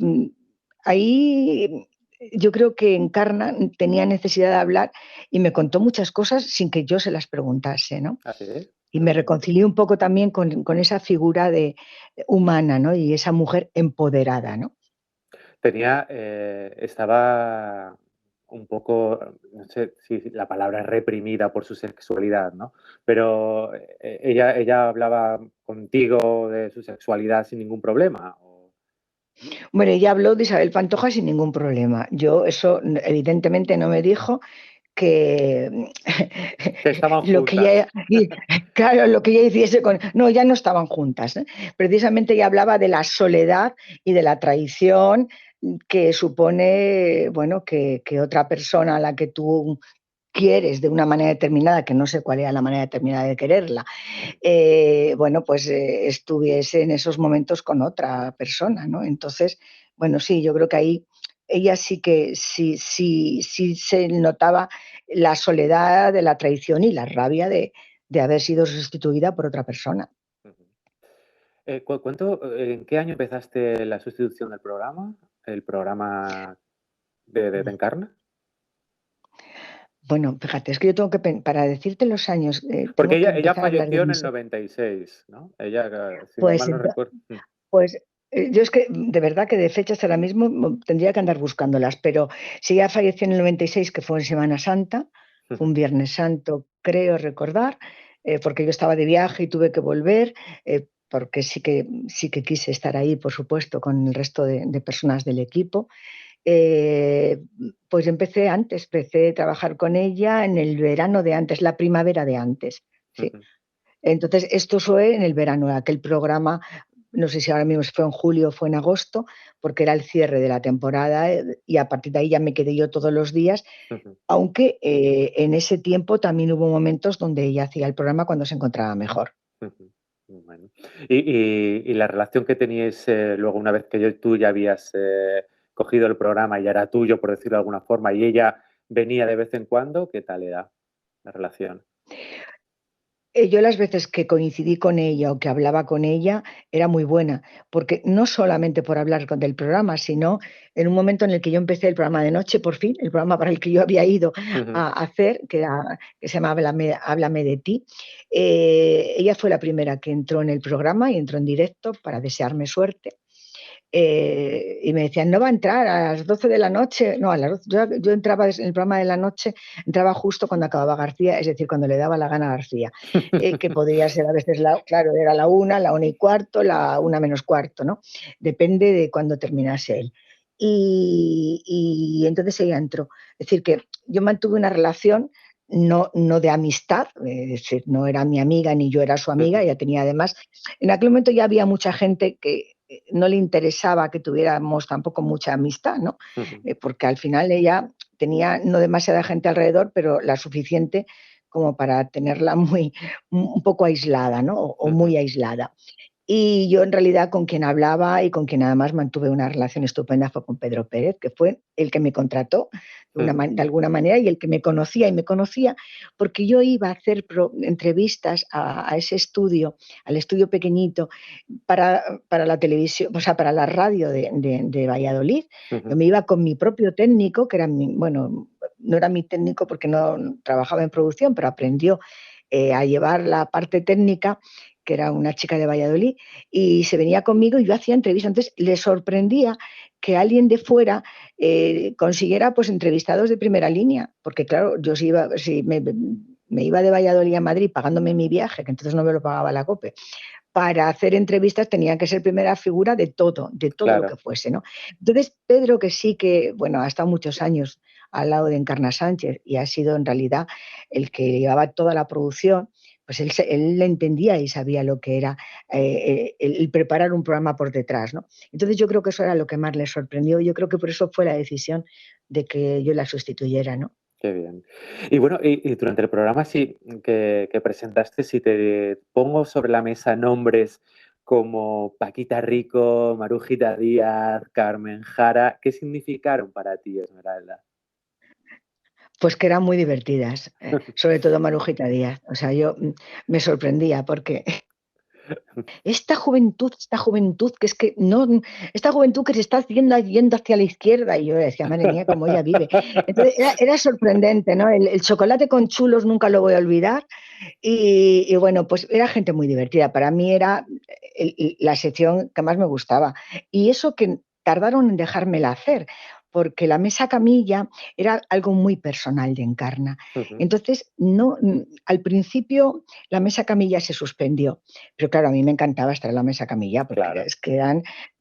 ahí yo creo que Encarna tenía necesidad de hablar y me contó muchas cosas sin que yo se las preguntase, ¿no? ¿Así es? Y me reconcilié un poco también con esa figura humana, ¿no? Y esa mujer empoderada, ¿no? Estaba un poco, no sé si la palabra es reprimida por su sexualidad, ¿no? Pero ella hablaba contigo de su sexualidad sin ningún problema. Bueno, ella habló de Isabel Pantoja sin ningún problema. Yo eso evidentemente no me dijo que Que estaban lo que juntas. ella, claro, lo que ella hiciese con... No, ya no estaban juntas, ¿eh? Precisamente ella hablaba de la soledad y de la traición que supone, bueno, que otra persona a la que tú quieres de una manera determinada, que no sé cuál era la manera determinada de quererla, bueno, pues estuviese en esos momentos con otra persona, ¿no? Entonces, bueno, sí, yo creo que ahí ella sí que sí se notaba la soledad de la traición y la rabia de haber sido sustituida por otra persona. ¿En qué año empezaste la sustitución del programa? ¿El programa de Encarna? Bueno, fíjate, es que yo tengo que, para decirte los años, Porque tengo que ella empezar a hablar de falleció en el mis... 96, ¿no? Ella, si no Pues, mal no recuerdo. pues yo es que de verdad que de fechas ahora mismo tendría que andar buscándolas, pero si ella falleció en el 96, que fue en Semana Santa, fue un Viernes Santo, creo recordar, porque yo estaba de viaje y tuve que volver, porque sí que quise estar ahí, por supuesto, con el resto de personas del equipo. Pues empecé antes, empecé a trabajar con ella en el verano de antes, la primavera de antes, sí. Entonces, esto fue en el verano, aquel programa, no sé si ahora mismo fue en julio o fue en agosto, porque era el cierre de la temporada, y a partir de ahí ya me quedé yo todos los días, aunque en ese tiempo también hubo momentos donde ella hacía el programa cuando se encontraba mejor. Bueno. Y la relación que teníais luego, una vez que tú ya habías cogido el programa y ya era tuyo, por decirlo de alguna forma, y ella venía de vez en cuando, ¿qué tal era la relación? Yo las veces que coincidí con ella o que hablaba con ella era muy buena, porque no solamente por hablar del programa, sino en un momento en el que yo empecé el programa de noche, por fin, el programa para el que yo había ido a hacer, que se llama Háblame de ti. Ella fue la primera que entró en el programa y entró en directo para desearme suerte. Y me decían, no va a entrar a las 12 de la noche. No, a las 12, yo entraba en el programa de la noche, entraba justo cuando acababa García, es decir, cuando le daba la gana a García, que podría ser a veces, claro, era la 1:45, la 1:45, ¿no? Depende de cuándo terminase él. Y entonces ella entró. Es decir, que yo mantuve una relación no de amistad, es decir, no era mi amiga ni yo era su amiga, ella tenía además, en aquel momento ya había mucha gente que no le interesaba que tuviéramos tampoco mucha amistad, ¿no? Porque al final ella tenía no demasiada gente alrededor, pero la suficiente como para tenerla un poco aislada, ¿no? O muy aislada. Y yo en realidad con quien hablaba y con quien además mantuve una relación estupenda fue con Pedro Pérez, que fue el que me contrató de alguna manera y el que me conocía y me conocía porque yo iba a hacer entrevistas a ese estudio, al estudio pequeñito, para la televisión, o sea, para la radio de Valladolid. Yo me iba con mi propio técnico, que era bueno, no era mi técnico porque no trabajaba en producción, pero aprendió a llevar la parte técnica, que era una chica de Valladolid, y se venía conmigo y yo hacía entrevistas. Entonces le sorprendía que alguien de fuera consiguiera pues entrevistados de primera línea, porque claro, yo si me iba de Valladolid a Madrid pagándome mi viaje, que entonces no me lo pagaba la COPE, para hacer entrevistas tenía que ser primera figura de todo lo que Claro. fuese, ¿no? Entonces, Pedro, que sí que, bueno, ha estado muchos años al lado de Encarna Sánchez y ha sido en realidad el que llevaba toda la producción, pues él le entendía y sabía lo que era el preparar un programa por detrás, ¿no? Entonces yo creo que eso era lo que más le sorprendió y yo creo que por eso fue la decisión de que yo la sustituyera, ¿no? Qué bien. Y bueno, y durante el programa sí que presentaste, si te pongo sobre la mesa nombres como Paquita Rico, Marujita Díaz, Carmen Jara, ¿qué significaron para ti, Esmeralda? Pues que eran muy divertidas, sobre todo Marujita Díaz. O sea, yo me sorprendía porque esta juventud que es que no, esta juventud que se está yendo hacia la izquierda, y yo decía, madre mía, cómo ella vive. Entonces era sorprendente, ¿no? El chocolate con chulos nunca lo voy a olvidar. Y bueno, pues era gente muy divertida. Para mí era la sección que más me gustaba. Y eso que tardaron en dejármela hacer, porque la mesa camilla era algo muy personal de Encarna. Ujú. Entonces, no, al principio la mesa camilla se suspendió, pero claro, a mí me encantaba estar en la mesa camilla, porque Claro. es que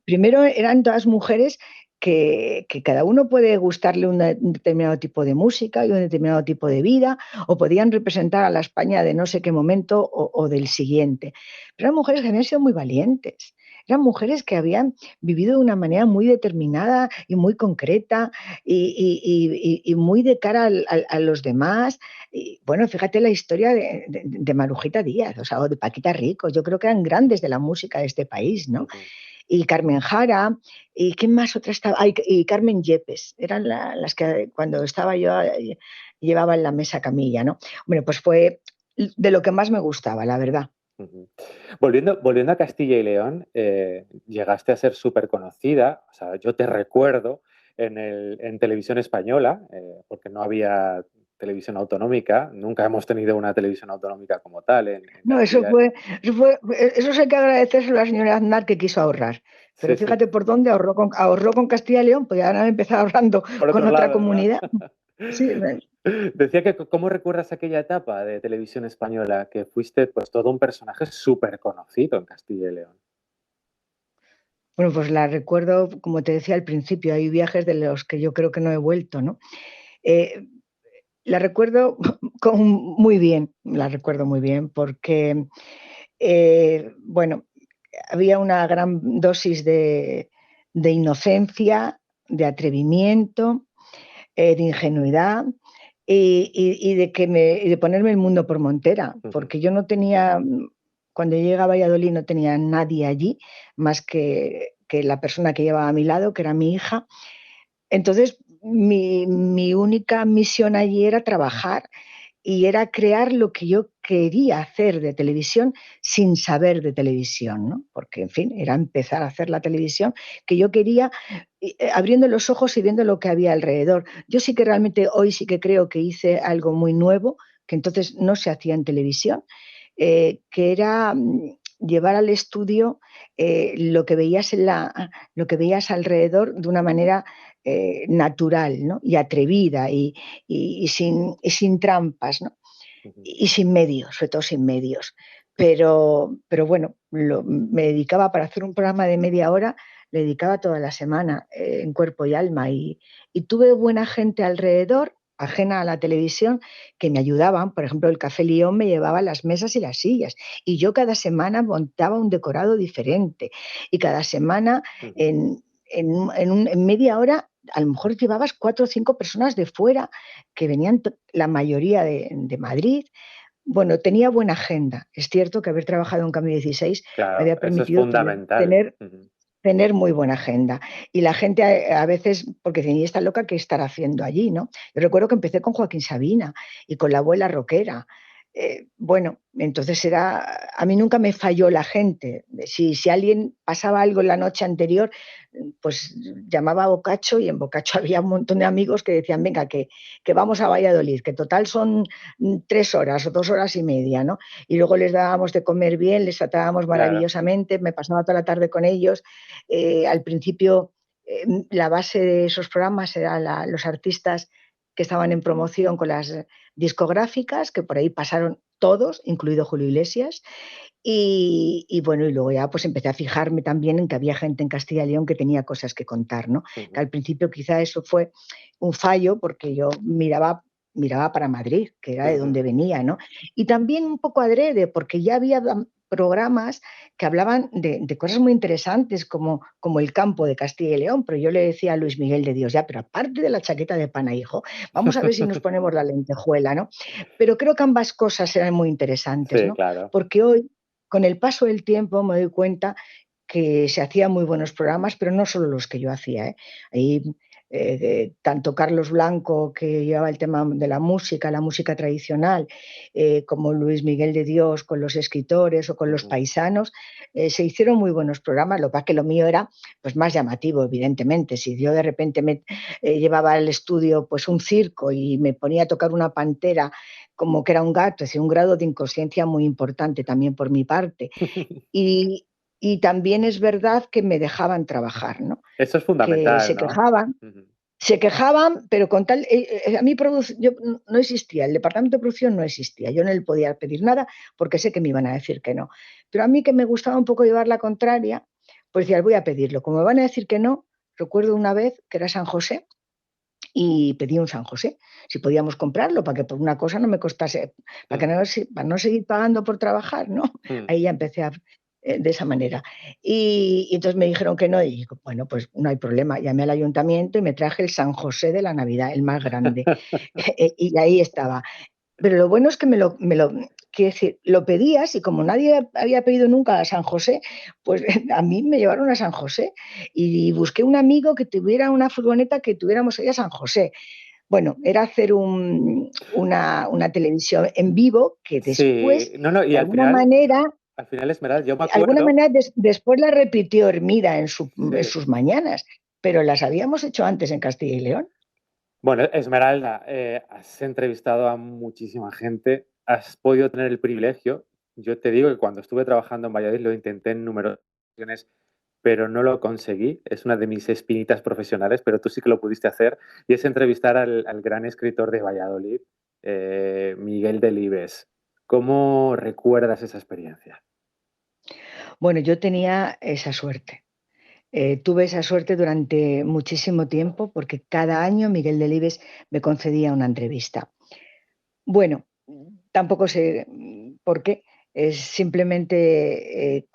primero eran todas mujeres que cada uno puede gustarle un determinado tipo de música y un determinado tipo de vida, o podían representar a la España de no sé qué momento o del siguiente. Pero eran mujeres que habían sido muy valientes, eran mujeres que habían vivido de una manera muy determinada y muy concreta y muy de cara a los demás. Y, bueno, fíjate la historia de Marujita Díaz, o sea, o de Paquita Rico, yo creo que eran grandes de la música de este país, ¿no? Ujú. Y Carmen Jara, y ¿quién más otra estaba? Y Carmen Yepes, eran las que cuando estaba yo llevaban la mesa camilla, ¿no? Bueno, pues fue de lo que más me gustaba, la verdad. Ujú. Volviendo a Castilla y León, llegaste a ser súper conocida, o sea, yo te recuerdo en televisión española, porque no había televisión autonómica, nunca hemos tenido una televisión autonómica como tal en No, Castilla. eso sí hay que agradecérselo a la señora Aznar que quiso ahorrar. Sí, Pero sí, fíjate por dónde ahorró con Castilla y León, pues ya han empezado ahorrando por con otros otra lados, ¿no? comunidad. Sí, Decía que cómo recuerdas aquella etapa de televisión española, que fuiste pues todo un personaje súper conocido en Castilla y León. bueno, pues la recuerdo, como te decía al principio, hay viajes de los que yo creo que no he vuelto, ¿no? Eh, la recuerdo muy bien, la recuerdo muy bien, porque, bueno, había una gran dosis de inocencia, de atrevimiento, de ingenuidad y de ponerme el mundo por montera, Ujú. porque yo no tenía, cuando llegué a Valladolid no tenía nadie allí más que la persona que llevaba a mi lado, que era mi hija. Entonces, mi única misión allí era trabajar y era crear lo que yo quería hacer de televisión sin saber de televisión, ¿no? Porque, en fin, era empezar a hacer la televisión que yo quería, abriendo los ojos y viendo lo que había alrededor. Yo sí que realmente hoy sí que creo que hice algo muy nuevo, que entonces no se hacía en televisión, que era llevar al estudio lo que veías alrededor de una manera natural, ¿no? Y atrevida y sin trampas, ¿no? Ujú. Y sin medios, sobre todo sin medios. Pero bueno, me dedicaba para hacer un programa de media hora, le dedicaba toda la semana en cuerpo y alma y tuve buena gente alrededor, ajena a la televisión, que me ayudaban. Por ejemplo, el Café Lión me llevaba las mesas y las sillas y yo cada semana montaba un decorado diferente y cada semana Ujú. en media hora a lo mejor llevabas 4 o 5 personas de fuera que venían la mayoría de Madrid, bueno, tenía buena agenda. Es cierto que haber trabajado en Cambio 16 me Claro, había eso es permitido fundamental. tener tener muy buena agenda. Y la gente a veces, porque decía, ¿y esta loca qué estará haciendo allí, no? Yo recuerdo que empecé con Joaquín Sabina y con La abuela rockera. Bueno, entonces a mí nunca me falló la gente. Si alguien pasaba algo la noche anterior, pues llamaba a Bocacho y en Bocacho había un montón de amigos que decían, venga, que vamos a Valladolid, que total son 3 horas o 2 horas y media, ¿no? Y luego les dábamos de comer bien, les tratábamos Claro. maravillosamente, me pasaba toda la tarde con ellos. Al principio, la base de esos programas eran los artistas que estaban en promoción con las discográficas, que por ahí pasaron todos, incluido Julio Iglesias, y bueno, y luego ya pues empecé a fijarme también en que había gente en Castilla y León que tenía cosas que contar, ¿no? Que al principio quizá eso fue un fallo porque yo miraba para Madrid, que era de donde venía, ¿no? Y también un poco adrede, porque ya había programas que hablaban de cosas muy interesantes como el campo de Castilla y León, pero yo le decía a Luis Miguel de Dios, ya, pero aparte de la chaqueta de pana, hijo, vamos a ver si nos ponemos la lentejuela, ¿no? Pero creo que ambas cosas eran muy interesantes, Sí, ¿no? claro. Porque hoy, con el paso del tiempo, me doy cuenta que se hacían muy buenos programas, pero no solo los que yo hacía, ¿eh? Ahí, tanto Carlos Blanco, que llevaba el tema de la música tradicional, como Luis Miguel de Dios con los escritores o con los paisanos, se hicieron muy buenos programas. Lo que pasa es que lo mío era pues, más llamativo, evidentemente. Si yo de repente me llevaba al estudio pues, un circo y me ponía a tocar una pantera como que era un gato, es decir, un grado de inconsciencia muy importante también por mi parte. Y, y también es verdad que me dejaban trabajar, ¿no? Eso es Que fundamental, ¿no? se quejaban, pero con tal, a mí yo, no existía, el departamento de producción no existía, yo no le podía pedir nada porque sé que me iban a decir que no. Pero a mí que me gustaba un poco llevar la contraria, pues decía, voy a pedirlo. Como me van a decir que no, recuerdo una vez que era San José y pedí un San José, si podíamos comprarlo para que por una cosa no me costase, para no seguir pagando por trabajar, ¿no? Ahí ya empecé de esa manera. Y entonces me dijeron que no, y digo, bueno, pues no hay problema, llamé al ayuntamiento y me traje el San José de la Navidad, el más grande, y ahí estaba. Pero lo bueno es que quiero decir, lo pedías y como nadie había pedido nunca a San José, pues a mí me llevaron a San José y busqué un amigo que tuviera una furgoneta que tuviéramos ahí a San José. Bueno, era hacer una televisión en vivo que Sí, después, no, no, y de al final, Esmeralda, yo me alguna acuerdo, manera después la repitió Hermida en sí. sus mañanas, pero las habíamos hecho antes en Castilla y León. Bueno, Esmeralda, has entrevistado a muchísima gente, has podido tener el privilegio. Yo te digo que cuando estuve trabajando en Valladolid lo intenté en numerosas ocasiones, pero no lo conseguí. Es una de mis espinitas profesionales, pero tú sí que lo pudiste hacer, y es entrevistar al gran escritor de Valladolid, Miguel Delibes. ¿Cómo recuerdas esa experiencia? Bueno, yo tenía esa suerte. Tuve esa suerte durante muchísimo tiempo porque cada año Miguel Delibes me concedía una entrevista. Bueno, tampoco sé por qué, simplemente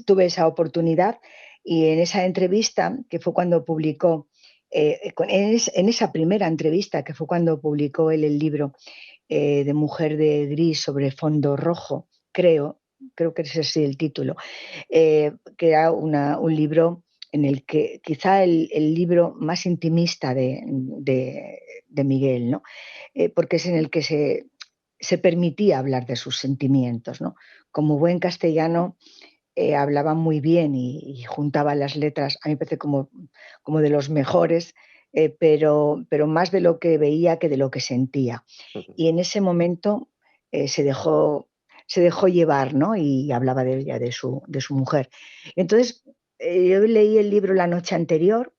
tuve esa oportunidad y en esa entrevista, que fue cuando publicó, en esa primera entrevista, que fue cuando publicó él el libro de Mujer de Gris sobre fondo rojo, creo que ese es así el título, que era un libro en el que quizá el libro más intimista de Miguel, ¿no? Porque es en el que se permitía hablar de sus sentimientos, ¿no? Como buen castellano, hablaba muy bien y juntaba las letras, a mí me parece como de los mejores, pero más de lo que veía que de lo que sentía. Y en ese momento se dejó llevar, ¿no? Y hablaba de ella, de su mujer. Entonces, yo leí el libro la noche anterior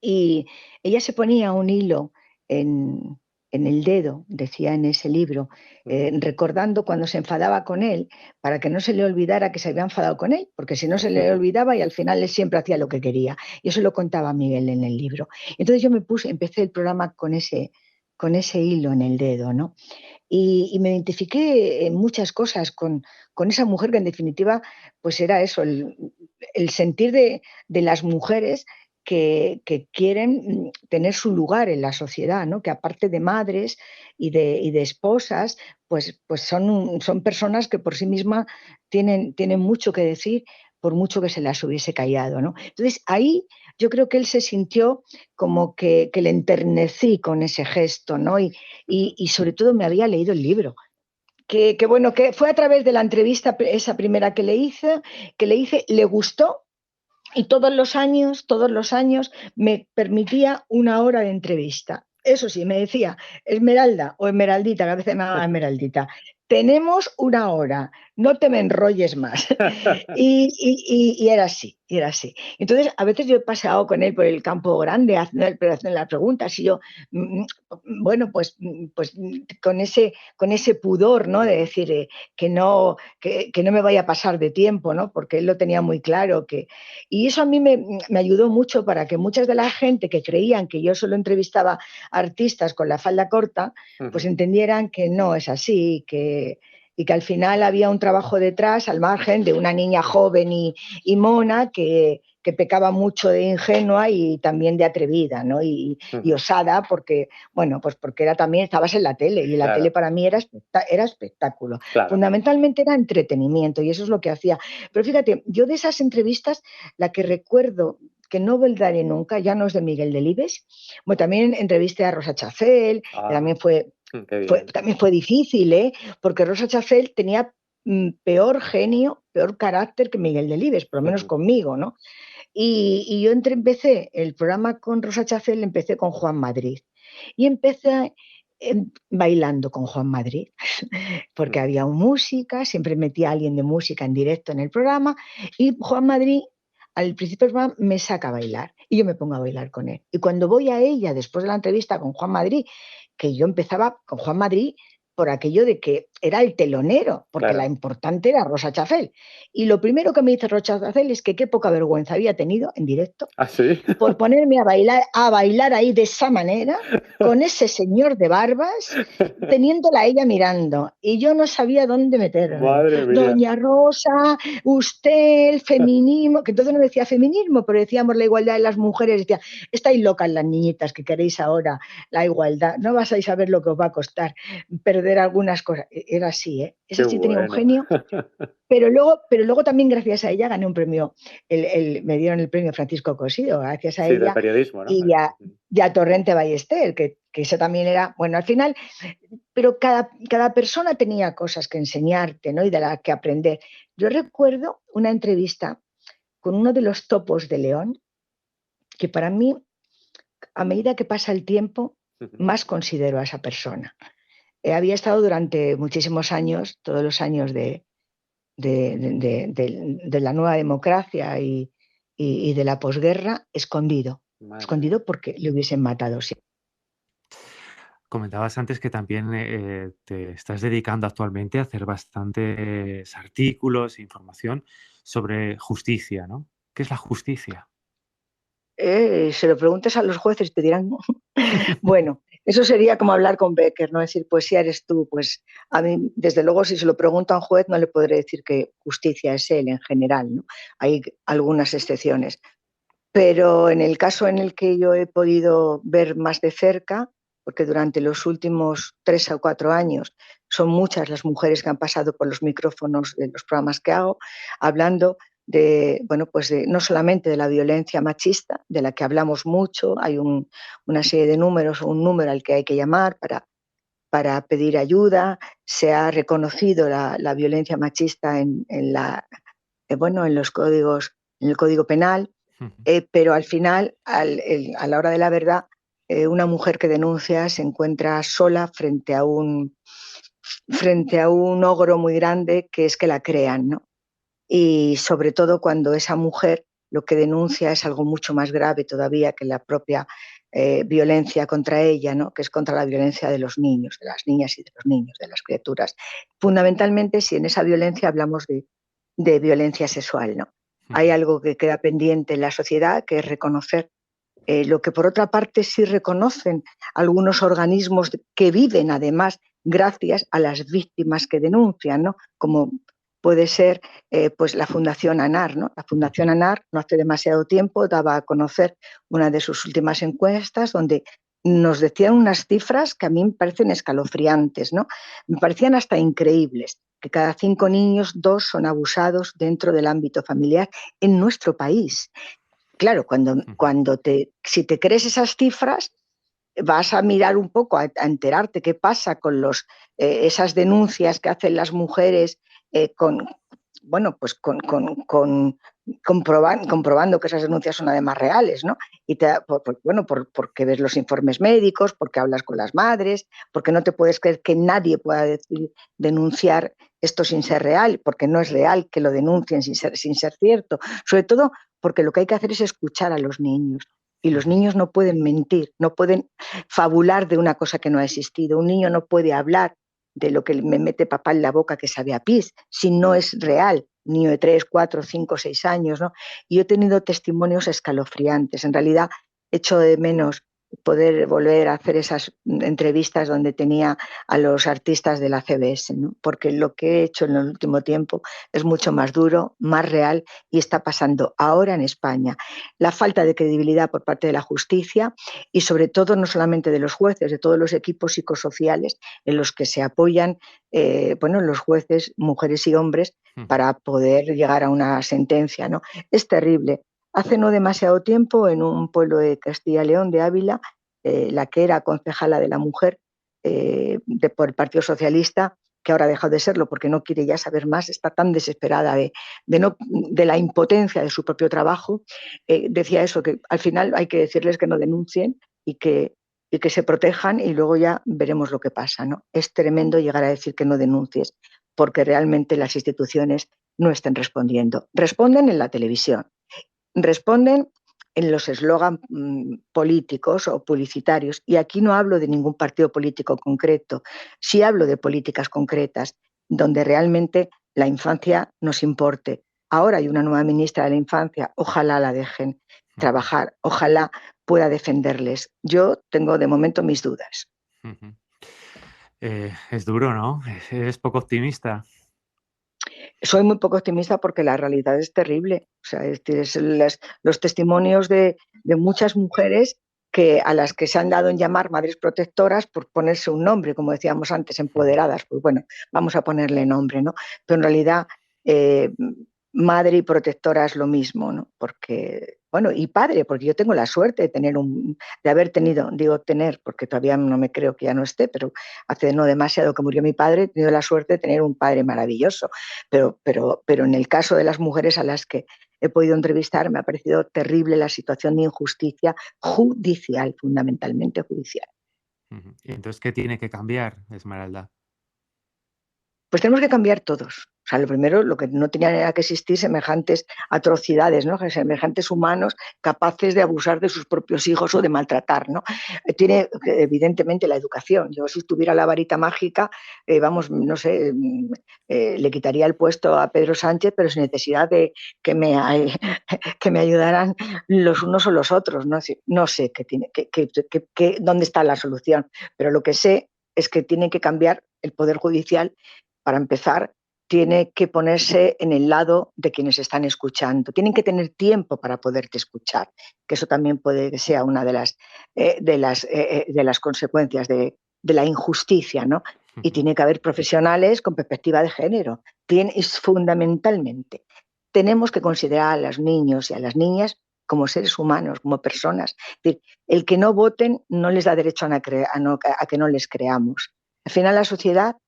y ella se ponía un hilo en, en el dedo, decía en ese libro, recordando cuando se enfadaba con él, para que no se le olvidara que se había enfadado con él, porque si no se le olvidaba y al final él siempre hacía lo que quería. Y eso lo contaba Miguel en el libro. Entonces yo empecé el programa con ese hilo en el dedo, ¿no? Y me identifiqué en muchas cosas con esa mujer que en definitiva pues era eso, el sentir de las mujeres que quieren tener su lugar en la sociedad, ¿no? Que aparte de madres y de esposas, pues son personas que por sí mismas tienen mucho que decir, por mucho que se las hubiese callado, ¿no? Entonces ahí yo creo que él se sintió como que le enternecí con ese gesto, ¿no? Y sobre todo me había leído el libro. Bueno, que fue a través de la entrevista, esa primera que le hice, le gustó, y todos los años me permitía una hora de entrevista. Eso sí, me decía, Esmeralda o Esmeraldita, que a veces me llamaba Esmeraldita, tenemos una hora, no te me enrolles más. Y era así, y era así. Entonces, a veces yo he paseado con él por el campo grande haciendo las preguntas y yo, bueno, pues con ese pudor, ¿no? De decir que no me vaya a pasar de tiempo, ¿no? Porque él lo tenía muy claro. Y eso a mí me ayudó mucho para que muchas de la gente que creían que yo solo entrevistaba a artistas con la falda corta, pues entendieran que no es así, y que al final había un trabajo detrás, al margen de una niña joven y mona que pecaba mucho de ingenua y también de atrevida, ¿no? Y osada, porque, bueno, pues porque estabas en la tele, y la tele para mí era espectáculo. Claro. Fundamentalmente era entretenimiento, y eso es lo que hacía. Pero fíjate, yo de esas entrevistas, la que recuerdo que no olvidaré nunca, ya no es de Miguel Delibes. Bueno, también entrevisté a Rosa Chacel, que también también fue difícil, ¿eh? Porque Rosa Chacel tenía peor genio, peor carácter que Miguel Delibes, por lo menos conmigo, ¿no? Y yo empecé el programa con Rosa Chacel, empecé con Juan Madrid. Y empecé bailando con Juan Madrid, porque había música, siempre metía a alguien de música en directo en el programa, y Juan Madrid al principio del programa me saca a bailar y yo me pongo a bailar con él. Y cuando voy a ella, después de la entrevista con Juan Madrid, que yo empezaba con Juan Madrid por aquello de que era el telonero, porque la importante era Rosa Chacel. Y lo primero que me dice Rosa Chacel es que qué poca vergüenza había tenido en directo por ponerme a bailar ahí de esa manera, con ese señor de barbas, teniéndola a ella mirando. Y yo no sabía dónde meterme. Madre mía. Doña Rosa, usted, el feminismo, que entonces no decía feminismo, pero decíamos la igualdad de las mujeres, decía, estáis locas las niñitas que queréis ahora la igualdad, no vas a saber lo que os va a costar perder algunas cosas. Era así, ¿eh? Esa sí tenía un genio. Pero luego también gracias a ella gané un premio, me dieron el premio Francisco Cosido, gracias a ella, del periodismo, ¿no? y a Torrente Ballester, que eso también era, bueno, al final, pero cada persona tenía cosas que enseñarte, ¿no? Y de las que aprender. Yo recuerdo una entrevista con uno de los topos de León, que para mí, a medida que pasa el tiempo, más considero a esa persona. Había estado durante muchísimos años, todos los años de la nueva democracia y de la posguerra, escondido porque le hubiesen matado. Sí. Comentabas antes que también te estás dedicando actualmente a hacer bastantes artículos e información sobre justicia, ¿no? ¿Qué es la justicia? Se lo preguntes a los jueces y te dirán, bueno, eso sería como hablar con Becker, ¿no? Decir, poesía eres tú. Pues a mí, desde luego, si se lo pregunta a un juez, no le podré decir que justicia es él en general, ¿no? Hay algunas excepciones. Pero en el caso en el que yo he podido ver más de cerca, porque durante los últimos 3 o 4 años son muchas las mujeres que han pasado por los micrófonos de los programas que hago, hablando no solamente de la violencia machista, de la que hablamos mucho, hay una serie de números, un número al que hay que llamar para pedir ayuda, se ha reconocido la violencia machista en los códigos, en el Código Penal, pero al final, a la hora de la verdad, una mujer que denuncia se encuentra sola frente a un ogro muy grande, que es que la crean, ¿no? Y sobre todo cuando esa mujer lo que denuncia es algo mucho más grave todavía que la propia violencia contra ella, ¿no? Que es contra la violencia de los niños, de las niñas y de los niños, de las criaturas. Fundamentalmente, si en esa violencia hablamos de violencia sexual, ¿no? Hay algo que queda pendiente en la sociedad, que es reconocer lo que por otra parte sí reconocen algunos organismos que viven además gracias a las víctimas que denuncian, ¿no? Como puede ser pues la Fundación ANAR, ¿no? La Fundación ANAR no hace demasiado tiempo daba a conocer una de sus últimas encuestas donde nos decían unas cifras que a mí me parecen escalofriantes, ¿no? Me parecían hasta increíbles, que cada 5 niños, 2 son abusados dentro del ámbito familiar en nuestro país. Claro, si te crees esas cifras, vas a mirar un poco, a enterarte qué pasa con esas denuncias que hacen las mujeres con, bueno, pues comprobando que esas denuncias son además reales, ¿no? Y porque ves los informes médicos, porque hablas con las madres, porque no te puedes creer que nadie pueda denunciar esto sin ser real, porque no es real que lo denuncien sin ser cierto. Sobre todo porque lo que hay que hacer es escuchar a los niños. Y los niños no pueden mentir, no pueden fabular de una cosa que no ha existido. Un niño no puede hablar de lo que me mete papá en la boca que sabe a pis, si no es real. Un niño de 3, 4, 5, 6 años, ¿no? Y yo he tenido testimonios escalofriantes. En realidad, echo de menos poder volver a hacer esas entrevistas donde tenía a los artistas de la CBS, ¿no? Porque lo que he hecho en el último tiempo es mucho más duro, más real y está pasando ahora en España. La falta de credibilidad por parte de la justicia y sobre todo no solamente de los jueces, de todos los equipos psicosociales en los que se apoyan los jueces, mujeres y hombres, para poder llegar a una sentencia, ¿no? Es terrible. Hace no demasiado tiempo, en un pueblo de Castilla y León, de Ávila, la que era concejala de la mujer por el Partido Socialista, que ahora ha dejado de serlo porque no quiere ya saber más, está tan desesperada de la impotencia de su propio trabajo, decía eso, que al final hay que decirles que no denuncien y que se protejan y luego ya veremos lo que pasa, ¿no? Es tremendo llegar a decir que no denuncies porque realmente las instituciones no estén respondiendo. Responden en la televisión, responden en los eslogans políticos o publicitarios. Y aquí no hablo de ningún partido político concreto, sí hablo de políticas concretas donde realmente la infancia nos importe. Ahora hay una nueva ministra de la Infancia, ojalá la dejen trabajar, ojalá pueda defenderles. Yo tengo de momento mis dudas. Es duro, ¿no? Es poco optimista. Soy muy poco optimista porque la realidad es terrible. O sea, los testimonios de muchas mujeres a las que se han dado en llamar madres protectoras por ponerse un nombre, como decíamos antes, empoderadas, pues bueno, vamos a ponerle nombre, ¿no? Pero en realidad madre y protectora es lo mismo, ¿no? Porque, bueno, y padre, porque yo tengo la suerte de haber tenido, digo tener, porque todavía no me creo que ya no esté, pero hace no demasiado que murió mi padre, he tenido la suerte de tener un padre maravilloso. Pero en el caso de las mujeres a las que he podido entrevistar, me ha parecido terrible la situación de injusticia judicial, fundamentalmente judicial. ¿Y entonces qué tiene que cambiar, Esmeralda? Pues tenemos que cambiar todos. O sea, lo primero, lo que no tenía que existir semejantes atrocidades, ¿no? Semejantes humanos capaces de abusar de sus propios hijos o de maltratar, ¿no? Tiene, evidentemente, la educación. Yo, si tuviera la varita mágica, no sé, le quitaría el puesto a Pedro Sánchez, pero sin necesidad de que me ayudaran los unos o los otros. No sé dónde está la solución, pero lo que sé es que tiene que cambiar el Poder Judicial. Para empezar, tiene que ponerse en el lado de quienes están escuchando. Tienen que tener tiempo para poderte escuchar, que eso también puede que sea una de las consecuencias de la injusticia, ¿no? Y tiene que haber profesionales con perspectiva de género. Fundamentalmente, tenemos que considerar a los niños y a las niñas como seres humanos, como personas. Es decir, el que no voten no les da derecho a que no les creamos. Al final, la sociedad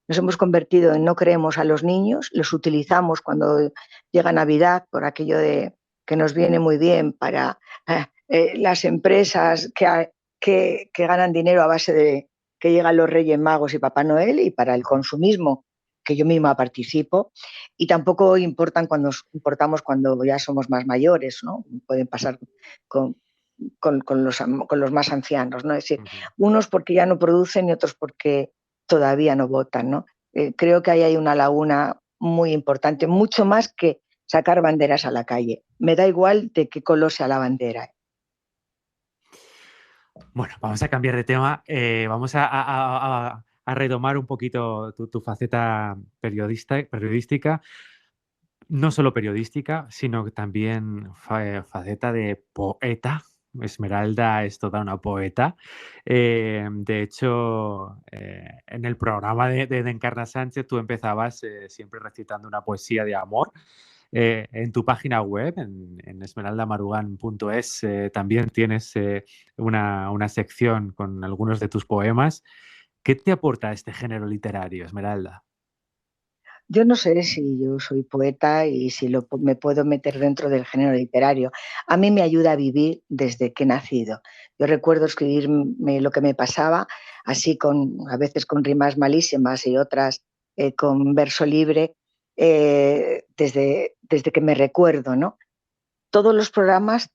nos hemos convertido en no creemos a los niños, los utilizamos cuando llega Navidad por aquello de que nos viene muy bien para las empresas que ganan dinero a base de que llegan los Reyes Magos y Papá Noel y para el consumismo, que yo misma participo, y tampoco importamos cuando ya somos más mayores, ¿no? Pueden pasar con los más ancianos, ¿no? Es decir, unos porque ya no producen y otros porque todavía no votan, ¿no? Creo que ahí hay una laguna muy importante, mucho más que sacar banderas a la calle. Me da igual de qué color sea la bandera. Bueno, vamos a cambiar de tema. Vamos a a retomar un poquito tu faceta periodística, no solo periodística, sino que también faceta de poeta. Esmeralda es toda una poeta. De hecho, en el programa de Encarna Sánchez tú empezabas siempre recitando una poesía de amor. En tu página web, en esmeraldamarugan.es, también tienes una sección con algunos de tus poemas. ¿Qué te aporta este género literario, Esmeralda? Yo no sé si yo soy poeta y si me puedo meter dentro del género literario. A mí me ayuda a vivir desde que he nacido. Yo recuerdo escribirme lo que me pasaba, así a veces con rimas malísimas y otras con verso libre, desde que me recuerdo, ¿no? Todos los programas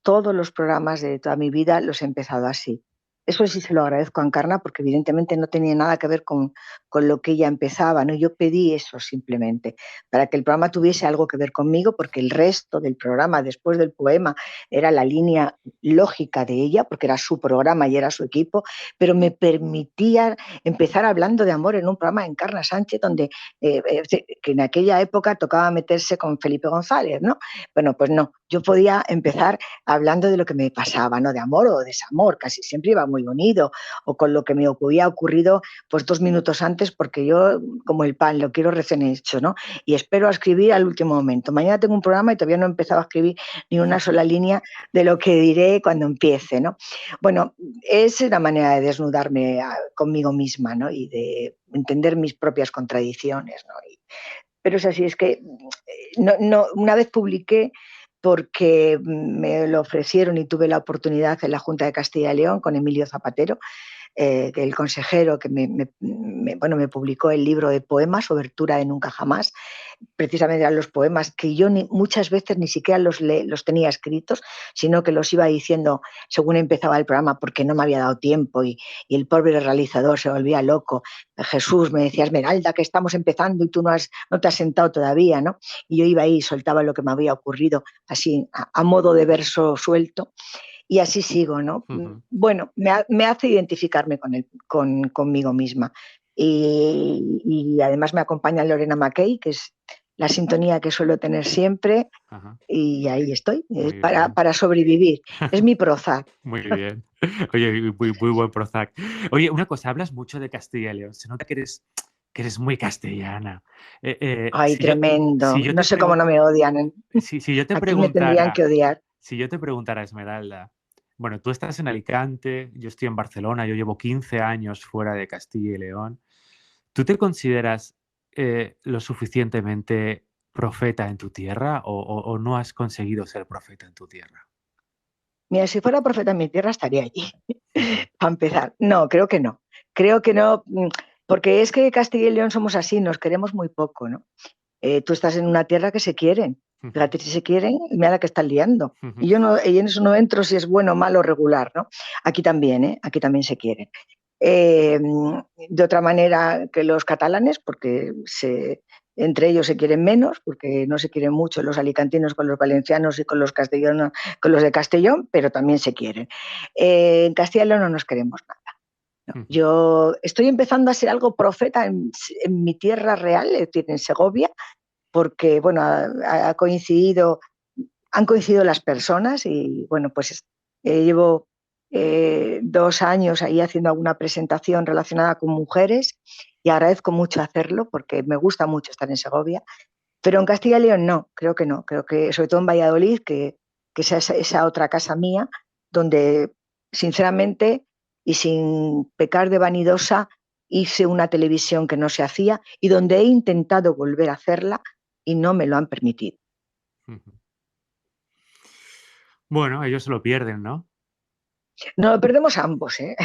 de toda mi vida los he empezado así. Eso sí se lo agradezco a Encarna porque evidentemente no tenía nada que ver con lo que ella empezaba, ¿no? Yo pedí eso simplemente, para que el programa tuviese algo que ver conmigo, porque el resto del programa, después del poema, era la línea lógica de ella, porque era su programa y era su equipo, pero me permitía empezar hablando de amor en un programa de Encarna Sánchez, donde que en aquella época tocaba meterse con Felipe González, ¿no? Bueno, pues no, yo podía empezar hablando de lo que me pasaba, ¿no? De amor o desamor, casi siempre iba muy unido, o con lo que me había ocurrido pues 2 minutos antes, porque yo, como el pan, lo quiero recién hecho, ¿no? Y espero a escribir al último momento. Mañana tengo un programa y todavía no he empezado a escribir ni una sola línea de lo que diré cuando empiece, ¿no? Bueno, es una manera de desnudarme conmigo misma, ¿no? Y de entender mis propias contradicciones, ¿no? Pero es así, es que una vez publiqué porque me lo ofrecieron y tuve la oportunidad en la Junta de Castilla y León con Emilio Zapatero, el consejero que me publicó el libro de poemas, Obertura de Nunca Jamás. Precisamente eran los poemas que yo muchas veces ni siquiera los tenía escritos, sino que los iba diciendo según empezaba el programa, porque no me había dado tiempo y el pobre realizador se volvía loco. Jesús me decía, Esmeralda, que estamos empezando y tú no te has sentado todavía, ¿no? Y yo iba ahí y soltaba lo que me había ocurrido, así a modo de verso suelto. Y así sigo, ¿no? Uh-huh. Bueno, me hace identificarme conmigo misma. Y además me acompaña Lorena McKay, que es la sintonía que suelo tener siempre, Uh-huh. y ahí estoy, Muy para sobrevivir. Es mi Prozac. Muy bien. Oye, muy buen Prozac. Oye, una cosa, hablas mucho de Castilla y León. Se nota que eres muy castellana. Ay, Si tremendo. yo No te sé cómo no me odian. si yo te Aquí me tendrían que preguntara, odiar. si yo te preguntara, Esmeralda, bueno, tú estás en Alicante, yo estoy en Barcelona, yo llevo 15 años fuera de Castilla y León. ¿Tú te consideras lo suficientemente profeta en tu tierra o no has conseguido ser profeta en tu tierra? Mira, si fuera profeta en mi tierra estaría allí, Ujú, para empezar. No, creo que no. Creo que no, porque es que Castilla y León somos así, nos queremos muy poco, ¿no? Tú estás en una tierra que se quieren. ujú, Fíjate si se quieren, mira la que están liando. ujú, Y en eso no entro si es bueno, malo, regular, ¿no? Aquí también, ¿eh? Aquí también se quieren. De otra manera que los catalanes, porque entre ellos se quieren menos, porque no se quieren mucho los alicantinos con los valencianos y con los castellanos, con los de Castellón, pero también se quieren. En Castilla y León no nos queremos nada. No. ujú, Yo estoy empezando a ser algo profeta en mi tierra real, es decir, en Segovia, porque bueno, han coincidido las personas y bueno, pues llevo 2 años ahí haciendo alguna presentación relacionada con mujeres y agradezco mucho hacerlo porque me gusta mucho estar en Segovia, pero en Castilla y León no, creo que sobre todo en Valladolid, que es esa otra casa mía, donde sinceramente y sin pecar de vanidosa hice una televisión que no se hacía y donde he intentado volver a hacerla y no me lo han permitido. ujú. Bueno, ellos se lo pierden, ¿no? Nos lo perdemos ambos, ¿eh?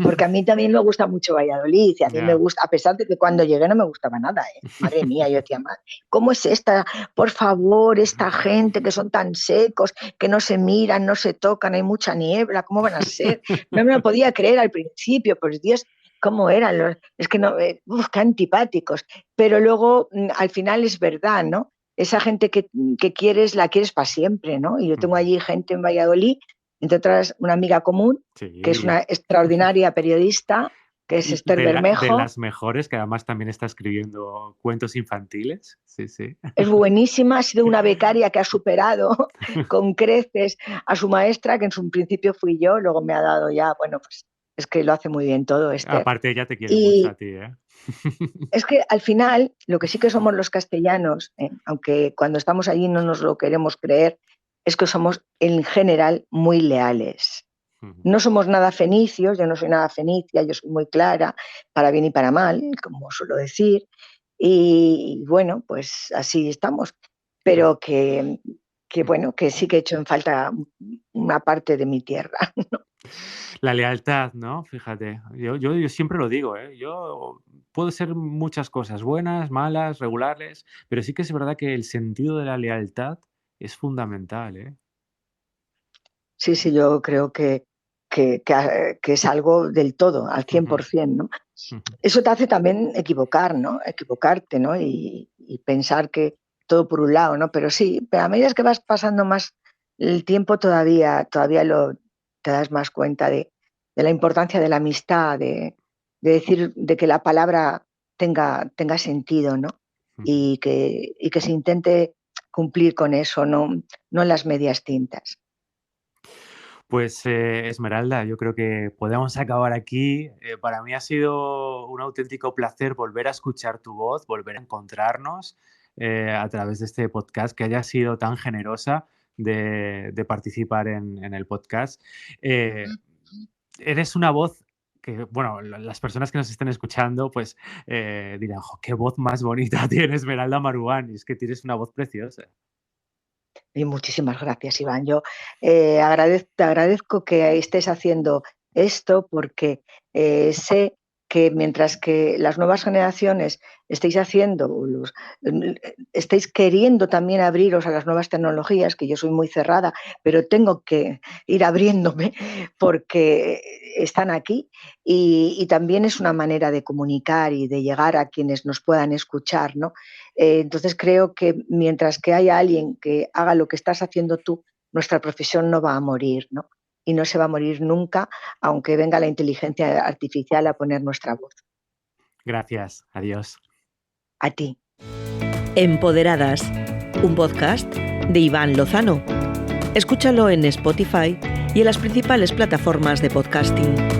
Porque a mí también me gusta mucho Valladolid y a mí me Ya. gusta, a pesar de que cuando llegué no me gustaba nada, ¿eh? Madre mía, yo decía, ¿cómo es esta? Por favor, esta gente que son tan secos, que no se miran, no se tocan, hay mucha niebla, ¿cómo van a ser? No me lo podía creer al principio, pues Dios, ¿cómo eran? Es que no, qué antipáticos. Pero luego, al final es verdad, ¿no? Esa gente que quieres, la quieres para siempre, ¿no? Y yo tengo Ujú. allí gente en Valladolid, entre otras una amiga común, que es Sí. una extraordinaria periodista, que es Esther de Bermejo. las mejores, que además también está escribiendo cuentos infantiles. Sí, sí. Es buenísima, ha sido una becaria que ha superado con creces a su maestra, que en su principio fui yo, luego me ha dado ya, bueno, pues es que lo hace muy bien todo, Esther. Aparte, ella te quiere mucho a ti, ¿eh? Es que al final, lo que sí que somos los castellanos, aunque cuando estamos allí no nos lo queremos creer, es que somos en general muy leales. No somos nada fenicios, yo no soy nada fenicia, yo soy muy clara, para bien y para mal, como suelo decir, y bueno, pues así estamos, pero que bueno, que sí que he hecho en falta una parte de mi tierra, ¿no? La lealtad, ¿no? Fíjate, yo siempre lo digo, ¿eh? Yo puedo ser muchas cosas, buenas, malas, regulares, pero sí que es verdad que el sentido de la lealtad es fundamental, ¿eh? Sí, sí, yo creo que es algo del todo, al 100%, ¿no? Eso te hace también equivocar, ¿no? Equivocarte, ¿no? Y pensar que todo por un lado, ¿no? Pero sí, pero a medida que vas pasando más el tiempo todavía te das más cuenta de la importancia de la amistad, de decir, de que la palabra tenga sentido, ¿no? Y que se intente cumplir con eso, no en las medias tintas. Pues Esmeralda, yo creo que podemos acabar aquí. Para mí ha sido un auténtico placer volver a escuchar tu voz, volver a encontrarnos a través de este podcast, que hayas sido tan generosa de participar en el podcast. Eres una voz que, bueno, las personas que nos estén escuchando, pues dirán, "Jo, qué voz más bonita tiene Esmeralda Maruán", y es que tienes una voz preciosa. Y muchísimas gracias, Iván. Yo te agradezco que estés haciendo esto porque sé que mientras que las nuevas generaciones estéis estáis queriendo también abriros a las nuevas tecnologías, que yo soy muy cerrada, pero tengo que ir abriéndome porque están aquí y también es una manera de comunicar y de llegar a quienes nos puedan escuchar, ¿no? Entonces creo que mientras que haya alguien que haga lo que estás haciendo tú, nuestra profesión no va a morir, ¿no? Y no se va a morir nunca, aunque venga la inteligencia artificial a poner nuestra voz. Gracias, adiós. A ti. Empoderadas, un podcast de Iván Lozano. Escúchalo en Spotify y en las principales plataformas de podcasting.